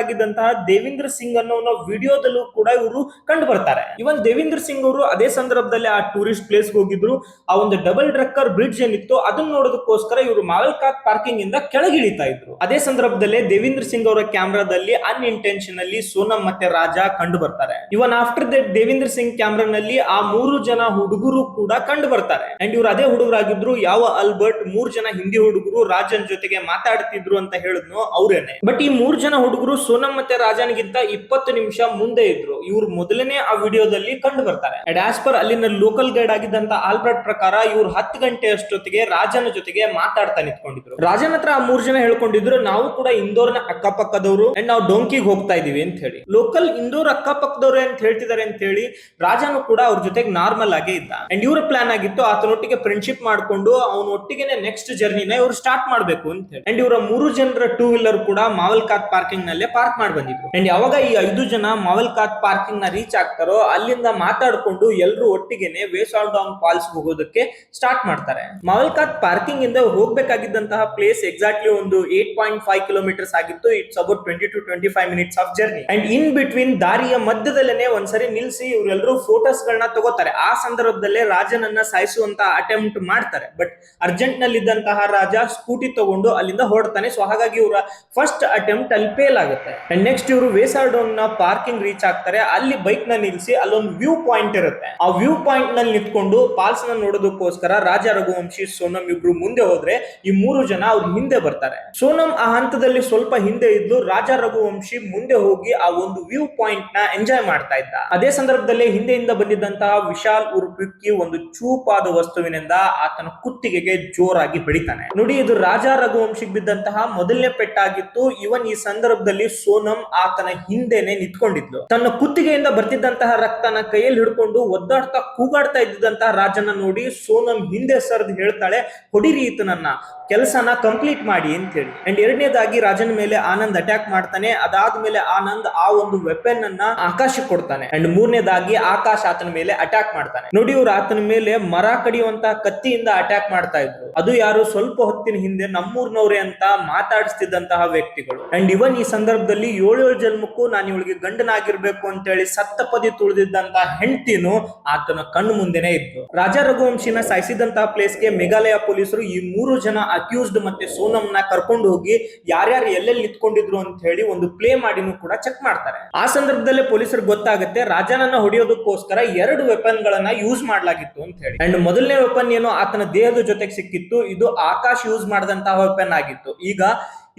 Speaker 1: ಆಗಿದ್ದಂತಹ ದೇವೇಂದ್ರ ಸಿಂಗ್ ಅನ್ನೋ ವಿಡಿಯೋದಲ್ಲೂ ಕೂಡ ಇವರು ಕಂಡು ಬರ್ತಾರೆ. ಇವನ್ ದೇವೇಂದ್ರ ಸಿಂಗ್ ಅವರು ಅದೇ ಸಂದರ್ಭದಲ್ಲಿ ಆ ಟೂರಿಸ್ಟ್ ಪ್ಲೇಸ್ ಹೋಗಿದ್ರು. ಆ ಒಂದು ಡಬಲ್ ಟ್ರಕ್ಕರ್ ಬ್ರಿಡ್ಜ್ ಏನಿತ್ತು ಅದನ್ನ ನೋಡೋದಕ್ಕೆ ನೋಡೋದಕ್ಕೋಸ್ಕರ ಇವರು ಮಾವಲ್ಕಾತ್ ಪಾರ್ಕಿಂಗ್ ಇಂದ ಕೆಳಗಿಳಿತಾ ಇದ್ರು. ಅದೇ ಸಂದರ್ಭದಲ್ಲೇ ದೇವೇಂದ್ರ ಸಿಂಗ್ ಅವರ ಕ್ಯಾಮ್ರಾದಲ್ಲಿ ಅನ್ಇಂಟೆನ್ಷನಲಿ ಸೋನಂ ಮತ್ತೆ ರಾಜ ಕಂಡು ಬರ್ತಾರೆ. Even after that Devendra Singh ಕ್ಯಾಮ್ರಾನಲ್ಲಿ ಆ 3 ಜನ ಹುಡುಗರು ಕೂಡ ಕಂಡು ಬರ್ತಾರೆ. ಅಂಡ್ ಇವ್ರು ಅದೇ ಹುಡುಗರಾಗಿದ್ರು ಯಾವ ಆಲ್ಬರ್ಟ್ 3 ಜನ ಹಿಂದಿ ಹುಡುಗರು ರಾಜನ್ ಜೊತೆಗೆ ಮಾತಾಡ್ತಿದ್ರು ಅಂತ ಹೇಳಿದ್ನು ಅವ್ರೇನೆ. ಬಟ್ ಈ 3 ಜನ ಹುಡುಗರು ಸೋನಂ ಮತ್ತೆ ರಾಜನ್ಗಿಂತ 20 ನಿಮಿಷ ಮುಂದೆ ಇದ್ರು. ಇವ್ರು ಮೊದಲನೇ ಆ ವಿಡಿಯೋದಲ್ಲಿ ಕಂಡು ಬರ್ತಾರೆ. ಅಂಡ್ ಆಸ್ ಪರ್ ಅಲ್ಲಿನ ಲೋಕಲ್ ಗೈಡ್ ಆಗಿದ್ದಂತ ಆಲ್ಬರ್ಟ್ ಪ್ರಕಾರ ಇವ್ರು 10 ಗಂಟೆ ಅಷ್ಟೊತ್ತಿಗೆ ರಾಜನ ಜೊತೆಗೆ ಮಾತಾಡ್ತಾ ನಿಂತ್ಕೊಂಡಿದ್ರು. ರಾಜನ್ ಹತ್ರ ಆ 3 ಜನ ಹೇಳ್ಕೊಂಡಿದ್ರು ನಾವು ಕೂಡ ಇಂದೋರ್ನ ಅಕ್ಕಪಕ್ಕದವರು ಅಂಡ್ ನಾವು ಡೊಂಕಿಗೆ ಹೋಗ್ತಾ ಇದೀವಿ ಅಂತ ಹೇಳಿ. ಲೋಕಲ್ ಇಂದೋರ್ ಅಕ್ಕಪಕ್ಕದವ್ರೆ ಅಂತ ಹೇಳ್ತಿದ್ದಾರೆ ಅಂತ ಹೇಳಿ ರಾಜನು ಕೂಡ ಅವ್ರ ಜೊತೆಗೆ ನಾರ್ಮಲ್ ಆಗೇ ಇದ್ದ. ಅಂಡ್ ಇವ್ರ ಪ್ಲಾನ್ ಆಗಿತ್ತು ಆತನೊಟ್ಟಿಗೆ ಫ್ರೆಂಡ್ಶಿಪ್ ಮಾಡ್ಕೊಂಡು ಅವನೊಟ್ಟಿಗೆ ನೆಕ್ಸ್ಟ್ ಜರ್ನಿನ ಇವ್ರು ಸ್ಟಾರ್ಟ್ ಮಾಡ್ಬೇಕು ಅಂತ ಹೇಳಿ. ಅಂಡ್ ಇವರ 3 ಜನರ 2 ವೀಲರ್ ಕೂಡ ಮಾವಲ್ಕಾತ್ ಪಾರ್ಕಿಂಗ್ ನಲ್ಲೇ ಪಾರ್ಕ್ ಮಾಡಿ ಬಂದಿದ್ರು. ಅಂಡ್ ಯಾವಾಗ ಈ 5 ಜನ ಮಾವಲ್ಕಾತ್ ಪಾರ್ಕಿಂಗ್ ನ ರೀಚ್ ಆಗ್ತಾರೋ ಅಲ್ಲಿಂದ ಮಾತಾಡ್ಕೊಂಡು ಎಲ್ಲರೂ ಒಟ್ಟಿಗೆನೆ ವೇಸಾಲ್ಡಾಂಗ್ ಫಾಲ್ಸ್ ಹೋಗೋದಕ್ಕೆ ಸ್ಟಾರ್ಟ್ ಮಾಡ್ತಾರೆ. ಮಾವಲ್ಕಾತ್ ಪಾರ್ಕಿಂಗ್ ಇಂದ ಹೋಗ್ಬೇಕಾಗಿದ್ದಂತಹ ಪ್ಲೇಸ್ ಎಕ್ಸಾಕ್ಟ್ಲಿ ಒಂದು 8.5 ಕಿಲೋಮೀಟರ್ಸ್ ಆಗಿತ್ತು. It's about 20 to 25 minutes of journey. And in between ದಾರಿಯ ಮಧ್ಯದಲ್ಲೇನೆ ಒಂದ್ಸರಿ ನಿಲ್ಸಿ ಇವರೆಲ್ಲರೂ ಫೋಟೋಸ್ ಗಳನ್ನ ತಗೋತಾರೆ. ಆ ಸಂದರ್ಭದಲ್ಲೇ ರಾಜನನ್ನ ಸಾಯಿಸುವಂತ ಅಟೆಂಪ್ಟ್ ಮಾಡ್ತಾರೆ. ಬಟ್ ಅರ್ಜೆಂಟ್ ನಲ್ಲಿ ಇದ್ದಂತಹ ರಾಜ ಸ್ಕೂಟಿ ತಗೊಂಡು ಅಲ್ಲಿಂದ ಹೊರಡ್ತಾನೆ. ಸೊ ಹಾಗಾಗಿ ಇವರ ಫಸ್ಟ್ ಅಟೆಂಪ್ಟ್ ಅಲ್ಲಿ ಫೇಲ್ ಆಗುತ್ತೆ. ಅಂಡ್ ನೆಕ್ಸ್ಟ್ ಇವರು ವೇಸಾಲ್ಡಾಂಗ್ ನ ಪಾರ್ಕಿಂಗ್ ರೀಚ್ ಆಗ್ತಾರೆ. ಅಲ್ಲಿ ಬೈಕ್ ನ ನಿಲ್ಸಿ ಅಲ್ಲೊಂದು ವ್ಯೂ ಪಾಯಿಂಟ್ ಇರುತ್ತೆ. ಆ ವ್ಯೂ ಪಾಯಿಂಟ್ ನಲ್ಲಿ ನಿಂತ್ಕೊಂಡು ಫಾಲ್ಸ್ ನ ನೋಡೋದಕ್ಕೋಸ್ಕರ ರಾಜ ರಘುವಂಶಿ ಸೋನಂ ಇಬ್ರು ಮುಂದೆ ಹೋದ್ರೆ ಈ 3 ಜನ ಅವ್ರ ಹಿಂದೆ ಬರ್ತಾರೆ. ಸೋನಂ ಆ ಹಂತದಲ್ಲಿ ಸ್ವಲ್ಪ ಹಿಂದೆ ಇದ್ದು ರಾಜ ರಘುವಂಶಿ ಮುಂದೆ ಹೋಗಿ ಆ ಒಂದು ವ್ಯೂ ಪಾಯಿಂಟ್ ನ ಎಂಜಾಯ್ ಮಾಡ್ತಾ ಇದ್ದ. ಅದೇ ಸಂದರ್ಭದಲ್ಲಿ ಹಿಂದೆಯಿಂದ ಬಂದಿದ್ದಂತಹ ವಿಶಾಲ್ ಉರ್ಪಿಕ್ಕಿ ಒಂದು ಚೂಪಾದ ವಸ್ತುವಿನಿಂದ ಆತನ ಕುತ್ತಿಗೆಗೆ ಜೋರಾಗಿ ಹೊಡಿತಾನೆ. ನೋಡಿ ಇದು ರಾಜ ರಘುವಂಶಿಗೆ ಬಿದ್ದಂತಹ ಮೊದಲನೇ ಪೆಟ್ಟಾಗಿತ್ತು. ಇವನ್ ಈ ಸಂದರ್ಭದಲ್ಲಿ ಸೋನಂ ಆತನ ಹಿಂದೆನೆ ನಿಂತ್ಕೊಂಡಿದ್ಲು. ತನ್ನ ಕುತ್ತಿಗೆಯಿಂದ ಬರ್ತಿದ್ದಂತಹ ರಕ್ತನ ಕೈಯಲ್ಲಿ ಹಿಡ್ಕೊಂಡು ಒದ್ದಾಡ್ತಾ ಕೂಗಾಡ್ತಾ ಇದ್ದಂತಹ ರಾಜನ ನೋಡಿ ಸೋನಂ ಹಿಂದೆ ಸರ್ದು ಹೇಳ್ತಾಳೆ ಹೊಡಿರಿ ಈತನನ್ನ, ಕೆಲಸನ ಕಂಪ್ಲೀಟ್ ಮಾಡಿ ಅಂತ ಹೇಳಿ. ಅಂಡ್ ಎರಡನೇದಾಗಿ ರಾಜನ ಮೇಲೆ ಆನಂದ್ ಅಟ್ಯಾಕ್ ಮಾಡ್ತಾನೆ. ಅದಾದ್ಮೇಲೆ ಆನಂದ್ ಆ ಒಂದು ವೆಪನ್ ಅನ್ನ ಆಕಾಶಕ್ಕೆ ಕೊಡ್ತಾನೆ. ಅಂಡ್ ಮೂರನೇದಾಗಿ ಆಕಾಶ್ ಆತನ ಮೇಲೆ ಅಟ್ಯಾಕ್ ಮಾಡ್ತಾನೆ. ನೋಡಿ ಇವ್ರು ಆತನ ಮೇಲೆ ಮರ ಕಡಿಯುವಂತಹ ಕತ್ತಿಯಿಂದ ಅಟ್ಯಾಕ್ ಮಾಡ್ತಾ ಇದ್ರು. ಅದು ಯಾರು ಸ್ವಲ್ಪ ಹೊತ್ತಿನ ಹಿಂದೆ ನಮ್ಮೂರ್ನವ್ರೆ ಅಂತ ಮಾತಾಡಿಸ್ತಿದ್ದಂತಹ ವ್ಯಕ್ತಿಗಳು. ಅಂಡ್ ಇವನ್ ಈ ಸಂದರ್ಭದಲ್ಲಿ 7 ಜನ್ಮಕ್ಕೂ ನಾನು ಇವಳಿಗೆ ಗಂಡನಾಗಿರ್ಬೇಕು ಅಂತ ಹೇಳಿ ಸತ್ತಪದಿ ತುಳಿದಿದ್ದಂತಹ ಹೆಂಡತಿನು ಆತನ ಕಣ್ಣು ಮುಂದೆನೆ ಇತ್ತು. ರಾಜ ರಘುವಂಶಿನ ಸಾಯಿಸಿದಂತಹ ಪ್ಲೇಸ್ಗೆ ಮೇಘಾಲಯ ಪೊಲೀಸರು ಈ 3 ಜನ ಅಕ್ಯೂಸ್ಡ್ ಮತ್ತೆ ಸೋನಂನ ಕರ್ಕೊಂಡು ಹೋಗಿ ಯಾರ್ಯಾರು ಎಲ್ಲೆಲ್ಲಿ ನಿಂತ್ಕೊಂಡಿದ್ರು ಅಂತ ಹೇಳಿ ಒಂದು ಪ್ಲೇ ಮಾಡಿನೂ ಕೂಡ ಚೆಕ್ ಮಾಡ್ತಾರೆ. ಆ ಸಂದರ್ಭದಲ್ಲೇ ಪೊಲೀಸರಿಗೆ ಗೊತ್ತಾಗುತ್ತೆ ರಾಜನನ್ನ ಹೊಡೆಯೋದಕ್ಕೋಸ್ಕರ 2 ವೆಪನ್ ಗಳನ್ನ ಯೂಸ್ ಮಾಡಲಾಗಿತ್ತು ಅಂತ ಹೇಳಿ. ಅಂಡ್ ಮೊದಲನೇ ವೆಪನ್ ಏನೋ ಆತನ ದೇಹದ ಜೊತೆಗೆ ಸಿಕ್ಕಿತ್ತು. ಇದು ಆಕಾಶ್ ಯೂಸ್ ಮಾಡಿದಂತಹ ವೆಪನ್ ಆಗಿತ್ತು. ಈಗ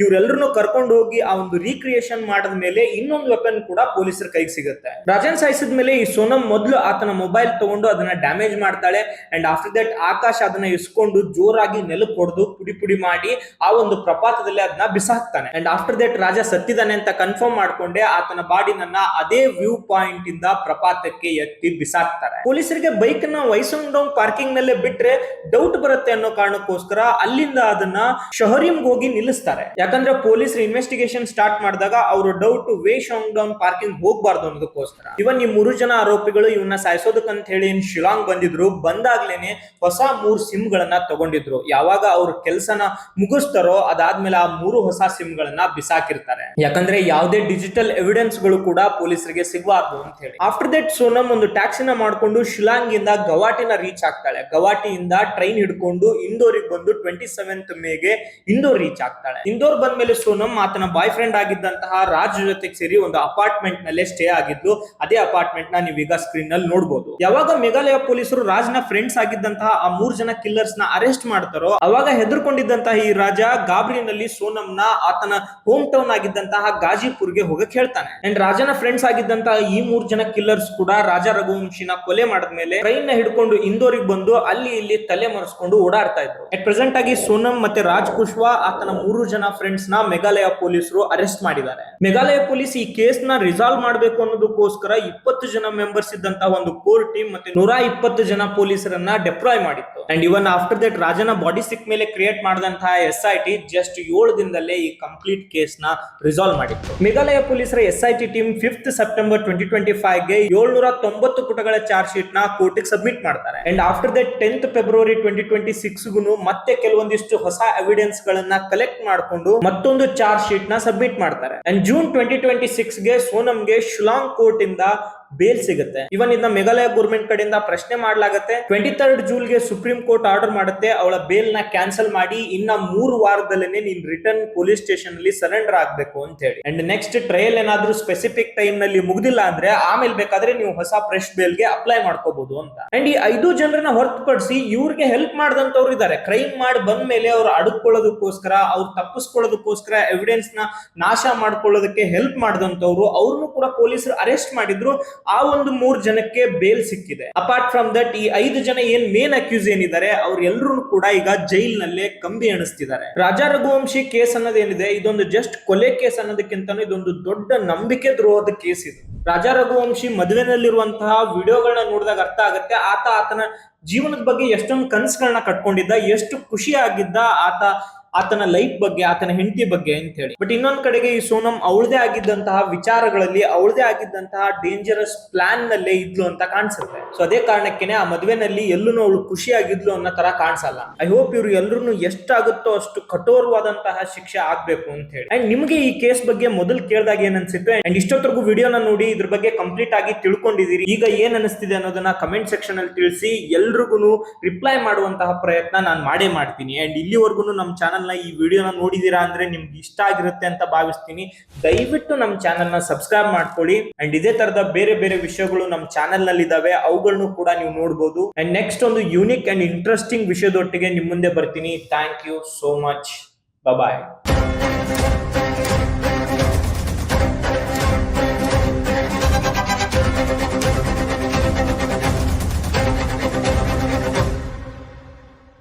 Speaker 1: ಇವರೆಲ್ಲರನ್ನು ಕರ್ಕೊಂಡು ಹೋಗಿ ಆ ಒಂದು ರೀಕ್ರಿಯೇಷನ್ ಮಾಡಿದ ಮೇಲೆ ಇನ್ನೊಂದು ವೆಪನ್ ಕೂಡ ಪೊಲೀಸರ ಕೈಗೆ ಸಿಗುತ್ತೆ. ರಾಜನ್ ಸಾಯಿಸಿದ ಮೇಲೆ ಈ ಸೋನಂ ಮೊದಲು ಆತನ ಮೊಬೈಲ್ ತಗೊಂಡು ಅದನ್ನ ಡ್ಯಾಮೇಜ್ ಮಾಡ್ತಾಳೆ. ಅಂಡ್ ಆಫ್ಟರ್ ದಟ್ ಆಕಾಶ್ ಅದನ್ನ ಇಸ್ಕೊಂಡು ಜೋರಾಗಿ ನೆಲಕ್ಕೆ ಹೊಡೆದು ಪುಡಿ ಪುಡಿ ಮಾಡಿ ಆ ಒಂದು ಪ್ರಪಾತದಲ್ಲಿ ಅದನ್ನ ಬಿಸಾಕ್ತಾನೆ. ಅಂಡ್ ಆಫ್ಟರ್ ದಟ್ ರಾಜ ಸತ್ತಿದ್ದಾನೆ ಅಂತ ಕನ್ಫರ್ಮ್ ಮಾಡ್ಕೊಂಡೆ ಆತನ ಬಾಡಿನನ್ನ ಅದೇ ವ್ಯೂ ಪಾಯಿಂಟ್ ಇಂದ ಪ್ರಪಾತಕ್ಕೆ ಎತ್ತಿ ಬಿಸಾಕ್ತಾರೆ. ಪೊಲೀಸರಿಗೆ ಬೈಕ್ ನ ವೈಸಾಲ್ಡಾಂಗ್ ಪಾರ್ಕಿಂಗ್ ನಲ್ಲೇ ಬಿಟ್ರೆ ಡೌಟ್ ಬರುತ್ತೆ ಅನ್ನೋ ಕಾರಣಕ್ಕೋಸ್ಕರ ಅಲ್ಲಿಂದ ಅದನ್ನ ಶಹರಿಂಗ್ ಹೋಗಿ ನಿಲ್ಲಿಸ್ತಾರೆ. ಯಾಕಂದ್ರೆ ಪೊಲೀಸರು ಇನ್ವೆಸ್ಟಿಗೇಷನ್ ಸ್ಟಾರ್ಟ್ ಮಾಡಿದಾಗ ಅವರು ಡೌಟ್ ವೇಸಾಲ್ಡಾಂಗ್ ಪಾರ್ಕಿಂಗ್ ಹೋಗ್ಬಾರ್ದು ಅನ್ನೋದಕ್ಕೋಸ್ಕರ. ಇವನ್ ಈ 3 ಜನ ಆರೋಪಿಗಳು ಇವನ್ನ ಸಾಯಿಸೋದಕ್ಕಂತ ಹೇಳಿ ಶಿಲಾಂಗ್ ಬಂದಿದ್ರು. ಬಂದಾಗ್ಲೇನೆ ಹೊಸ 3 ಸಿಮ್ ಗಳನ್ನ ತಗೊಂಡಿದ್ರು. ಯಾವಾಗ ಅವ್ರ ಕೆಲಸನ ಮುಗಿಸ್ತಾರೋ ಅದಾದ್ಮೇಲೆ ಆ 3 ಹೊಸ ಸಿಮ್ ಗಳನ್ನ ಬಿಸಾಕಿರ್ತಾರೆ. ಯಾಕಂದ್ರೆ ಯಾವುದೇ ಡಿಜಿಟಲ್ ಎವಿಡೆನ್ಸ್ ಗಳು ಕೂಡ ಪೊಲೀಸರಿಗೆ ಸಿಗಬಾರ್ದು ಅಂತ ಹೇಳಿ. ಆಫ್ಟರ್ ದಟ್ ಸೋನಂ ಒಂದು ಟ್ಯಾಕ್ಸಿನ ಮಾಡ್ಕೊಂಡು ಶಿಲಾಂಗ್ ಇಂದ ಗವಾಟಿನ ರೀಚ್ ಆಗ್ತಾಳೆ. ಗವಾಟಿಯಿಂದ ಟ್ರೈನ್ ಹಿಡ್ಕೊಂಡು ಇಂದೋರಿಗೆ ಬಂದು 27th ಮೇಗೆ ಇಂದೋರ್ ರೀಚ್ ಆಗ್ತಾಳೆ. ಇಂದೋರ್ ಬಂದ್ಮೇಲೆ ಸೋನಂ ಆತನ ಬಾಯ್ ಫ್ರೆಂಡ್ ಆಗಿದ್ದಂತಹ ರಾಜ್ ಜೊತೆಗೆ ಸೇರಿ ಒಂದು ಅಪಾರ್ಟ್ಮೆಂಟ್ ನಲ್ಲೇ ಸ್ಟೇ ಆಗಿದ್ದು. ಅದೇ ಅಪಾರ್ಟ್ಮೆಂಟ್ ನ ನೀವೀಗ ಸ್ಕ್ರೀನ್ ನಲ್ಲಿ ನೋಡಬಹುದು. ಯಾವಾಗ ಮೇಘಾಲಯ ಪೊಲೀಸರು ರಾಜ್ನ ಫ್ರೆಂಡ್ಸ್ ಆಗಿದ್ದಂತಹ ಆ 3 ಜನ ಕಿಲ್ಲರ್ಸ್ ನ ಅರೆಸ್ಟ್ ಮಾಡ್ತಾರೋ ಅವಾಗ ಹೆದರ್ಕೊಂಡಿದ್ದಂತಹ ಈ ರಾಜ ಗಾಬರಿನಲ್ಲಿ ಸೋನಂನ ಆತನ ಹೋಮ್ ಟೌನ್ ಆಗಿದ್ದಂತಹ ಗಾಜಿಪುರ್ಗೆ ಹೋಗಕ್ ಹೇಳ್ತಾನೆ. ಅಂಡ್ ರಾಜನ ಫ್ರೆಂಡ್ಸ್ ಆಗಿದ್ದಂತಹ ಈ 3 ಜನ ಕಿಲ್ಲರ್ಸ್ ಕೂಡ ರಾಜ ರಘುವಂಶಿನ ಕೊಲೆ ಮಾಡಿದ್ಮೇಲೆ ಟ್ರೈನ್ ನ ಹಿಡ್ಕೊಂಡು ಇಂದೋರಿಗೆ ಬಂದು ಅಲ್ಲಿ ಇಲ್ಲಿ ತಲೆ ಮರೆಸ್ಕೊಂಡು ಓಡಾಡ್ತಾ ಇದ್ರು. ಅಟ್ ಪ್ರೆಸೆಂಟ್ ಆಗಿ ಸೋನಂ ಮತ್ತೆ ರಾಜ್ ಕುಶ್ವಾ ಆತನ 3 ಜನ ಫ್ರೆಂಡ್ಸ್ ನ ಮೇಘಾಲಯ ಪೊಲೀಸರು ಅರೆಸ್ಟ್ ಮಾಡಿದ್ದಾರೆ. ಮೇಘಾಲಯ ಪೊಲೀಸ್ ಈ ಕೇಸ್ ನ ರಿಸಾಲ್ವ್ ಮಾಡಬೇಕು ಅನ್ನೋದಕ್ಕೋಸ್ಕರ 20 ಜನ ಮೆಂಬರ್ಸ್ ಇದ್ದಂತಹ ಒಂದು ಕೋರ್ ಟೀಮ್ ಮತ್ತೆ 120 ಜನ ಪೊಲೀಸರನ್ನ ಡೆಪ್ಲಾಯ್ ಮಾಡಿತ್ತು. ಅಂಡ್ ಇವನ್ ಆಫ್ಟರ್ ದಟ್ ರಾಜನ ಬಾಡಿ ಸಿಕ್ ಮೇಲೆ ಕ್ರಿಯೇಟ್ ಮಾಡಿದಂತಹ SIT ಜಸ್ಟ್ 7 ದಿನದಲ್ಲೇ ಈ ಕಂಪ್ಲೀಟ್ ಕೇಸ್ ನ ರಿಸಾಲ್ವ್ ಮಾಡಿತ್ತು. ಮೇಘಾಲಯ ಪೊಲೀಸರ SIT ಟೀಮ್ 5th ಸೆಪ್ಟೆಂಬರ್ 2025 ಗೆ 790 ಪುಟಗಳ ಚಾರ್ಜ್ ಶೀಟ್ ನ ಕೋರ್ಟ್ ಸಬ್ಮಿಟ್ ಮಾಡ್ತಾರೆ. And after that 10th February 2026 ಗುನು ಮತ್ತೆ ಕೆಲವೊಂದಿಷ್ಟು ಹೊಸ ಎವಿಡೆನ್ಸ್ ಗಳನ್ನ ಕಲೆಕ್ಟ್ ಮಾಡಿಕೊಂಡು ಮತ್ತೊಂದು ಚಾರ್ಜ್ ಶೀಟ್ ನ ಸಬ್ಮಿಟ್ ಮಾಡ್ತಾರೆ. ಅಂಡ್ ಜೂನ್ 2026 ಗೆ ಸೋನಂಗೆ ಶಿಲಾಂಗ್ ಕೋರ್ಟ್ ಇಂದ ಬೇಲ್ ಸಿಗುತ್ತೆ. ಇವನ್ ಇದನ್ನ ಮೇಘಾಲಯ ಗೌರ್ಮೆಂಟ್ ಕಡೆಯಿಂದ ಪ್ರಶ್ನೆ ಮಾಡ್ಲಾಗತ್ತೆ. 23rd ಜೂನ್ಗೆ ಸುಪ್ರೀಂ ಕೋರ್ಟ್ ಆರ್ಡರ್ ಮಾಡುತ್ತೆ ಅವಳ ಬೇಲ್ ನ ಕ್ಯಾನ್ಸಲ್ ಮಾಡಿ ಇನ್ನ 3 ವಾರದಲ್ಲೇನೆ ನೀನ್ ರಿಟರ್ನ್ ಪೊಲೀಸ್ ಸ್ಟೇಷನ್ ಅಲ್ಲಿ ಸರೆಂಡರ್ ಆಗ್ಬೇಕು ಅಂತ ಹೇಳಿ. ಅಂಡ್ ನೆಕ್ಸ್ಟ್ ಟ್ರಯಲ್ ಏನಾದ್ರೂ ಸ್ಪೆಸಿಫಿಕ್ ಟೈಮ್ ನಲ್ಲಿ ಮುಗ್ದಿಲ್ಲ ಅಂದ್ರೆ ಆಮೇಲೆ ಬೇಕಾದ್ರೆ ನೀವು ಹೊಸ ಫ್ರೆಶ್ ಬೇಲ್ ಗೆ ಅಪ್ಲೈ ಮಾಡ್ಕೋಬಹುದು ಅಂತ. ಅಂಡ್ ಈ 5 ಜನರನ್ನ ಹೊರತುಪಡಿಸಿ ಇವ್ರಿಗೆ ಹೆಲ್ಪ್ ಮಾಡಿದಂತವ್ರು ಇದ್ದಾರೆ. ಕ್ರೈಮ್ ಮಾಡಿ ಬಂದ ಮೇಲೆ ಅವ್ರು ಅಡುಕೊಳ್ಳೋದಕ್ಕೋಸ್ಕರ, ಅವ್ರು ತಪ್ಪಿಸ್ಕೊಳ್ಳೋದಕ್ಕೋಸ್ಕರ, ಎವಿಡೆನ್ಸ್ ನ ನಾಶ ಮಾಡ್ಕೊಳ್ಳೋದಕ್ಕೆ ಹೆಲ್ಪ್ ಮಾಡಿದಂತವ್ರು, ಅವ್ರನ್ನು ಕೂಡ ಪೊಲೀಸರು ಅರೆಸ್ಟ್ ಮಾಡಿದ್ರು. ಆ ಒಂದು 3 ಜನಕ್ಕೆ ಬೇಲ್ ಸಿಕ್ಕಿದೆ. ಅಪಾರ್ಟ್ ಫ್ರಮ್ ದಟ್ ಈ 5 ಜನ ಏನ್ ಮೇನ್ ಅಕ್ಯೂಸ್ ಏನಿದ್ದಾರೆ ಅವ್ರೆಲ್ಲರೂ ಕೂಡ ಈಗ ಜೈಲ್ ನಲ್ಲೇ ಕಂಬಿ ಎಣಿಸ್ತಿದ್ದಾರೆ. ರಾಜಾ ರಘುವಂಶಿ ಕೇಸ್ ಅನ್ನೋದೇನಿದೆ ಇದೊಂದು ಜಸ್ಟ್ ಕೊಲೆ ಕೇಸ್ ಅನ್ನೋದಕ್ಕಿಂತ ಇದೊಂದು ದೊಡ್ಡ ನಂಬಿಕೆ ದ್ರೋಹದ ಕೇಸ್ ಇದು. ರಾಜಾ ರಘುವಂಶಿ ಮದುವೆನಲ್ಲಿರುವಂತಹ ವಿಡಿಯೋಗಳನ್ನ ನೋಡಿದಾಗ ಅರ್ಥ ಆಗುತ್ತೆ ಆತನ ಜೀವನದ ಬಗ್ಗೆ ಎಷ್ಟೊಂದು ಕನಸುಗಳನ್ನ ಕಟ್ಕೊಂಡಿದ್ದ, ಎಷ್ಟು ಖುಷಿ ಆಗಿದ್ದ ಆತನ ಲೈಫ್ ಬಗ್ಗೆ, ಆತನ ಹೆಂಡತಿ ಬಗ್ಗೆ ಅಂತ ಹೇಳಿ. ಬಟ್ ಇನ್ನೊಂದ್ ಕಡೆಗೆ ಈ ಸೋನಂ ಅವಳದೇ ಆಗಿದ್ದಂತಹ ವಿಚಾರಗಳಲ್ಲಿ, ಅವಳದೇ ಆಗಿದ್ದಂತಹ ಡೇಂಜರಸ್ ಪ್ಲಾನ್ ನಲ್ಲೇ ಇದ್ಲು ಅಂತ ಕಾಣಿಸುತ್ತೆ. ಸೊ ಅದೇ ಕಾರಣಕ್ಕೇನೆ ಆ ಮದುವೆನಲ್ಲಿ ಎಲ್ಲೂ ಅವಳು ಖುಷಿಯಾಗಿದ್ಲು ಅನ್ನೋ ತರ ಕಾಣಿಸಲ್ಲ. ಐ ಹೋಪ್ ಇವ್ರು ಎಲ್ರು ಎಷ್ಟಾಗುತ್ತೋ ಅಷ್ಟು ಕಠೋರವಾದಂತಹ ಶಿಕ್ಷೆ ಆಗ್ಬೇಕು ಅಂತ ಹೇಳಿ. ಅಂಡ್ ನಿಮ್ಗೆ ಈ ಕೇಸ್ ಬಗ್ಗೆ ಮೊದಲು ಕೇಳಿದಾಗ ಏನ್ ಅನ್ಸಿತ್ತು, ಅಂಡ್ ಇಷ್ಟೊತ್ತರೆಗೂ ವಿಡಿಯೋನ ನೋಡಿ ಇದ್ರ ಬಗ್ಗೆ ಕಂಪ್ಲೀಟ್ ಆಗಿ ತಿಳ್ಕೊಂಡಿದ್ದೀರಿ, ಈಗ ಏನ್ ಅನಿಸ್ತಿದೆ ಅನ್ನೋದನ್ನ ಕಮೆಂಟ್ ಸೆಕ್ಷನ್ ಅಲ್ಲಿ ತಿಳಿಸಿ. ಎಲ್ರಿಗೂ ರಿಪ್ಲೈ ಮಾಡುವಂತಹ ಪ್ರಯತ್ನ ನಾನು ಮಾಡೇ ಮಾಡ್ತೀನಿ. ಅಂಡ್ ಇಲ್ಲಿವರೆಗೂ ನಮ್ಮ ಚಾನಲ್ ಈ ವಿಡಿಯೋನ ನೋಡಿದೀರಾ ಅಂದ್ರೆ ನಿಮ್ಗೆ ಇಷ್ಟ ಆಗಿರುತ್ತೆ ಅಂತ ಭಾವಿಸ್ತೀನಿ. ದಯವಿಟ್ಟು ನಮ್ಮ ಚಾನೆಲ್ ನ ಸಬ್ಸ್ಕ್ರೈಬ್ ಮಾಡ್ಕೊಳ್ಳಿ. ಅಂಡ್ ಇದೇ ತರದ ಬೇರೆ ಬೇರೆ ವಿಷಯಗಳು ನಮ್ಮ ಚಾನೆಲ್ ನಲ್ಲಿ ಇದಾವೆ, ಅವುಗಳನ್ನು ಕೂಡ ನೀವು ನೋಡಬಹುದು. ಅಂಡ್ ನೆಕ್ಸ್ಟ್ ಒಂದು ಯೂನಿಕ್ ಅಂಡ್ ಇಂಟ್ರೆಸ್ಟಿಂಗ್ ವಿಷಯದೊಟ್ಟಿಗೆ ನಿಮ್ ಮುಂದೆ ಬರ್ತೀನಿ. Thank you so much. Bye.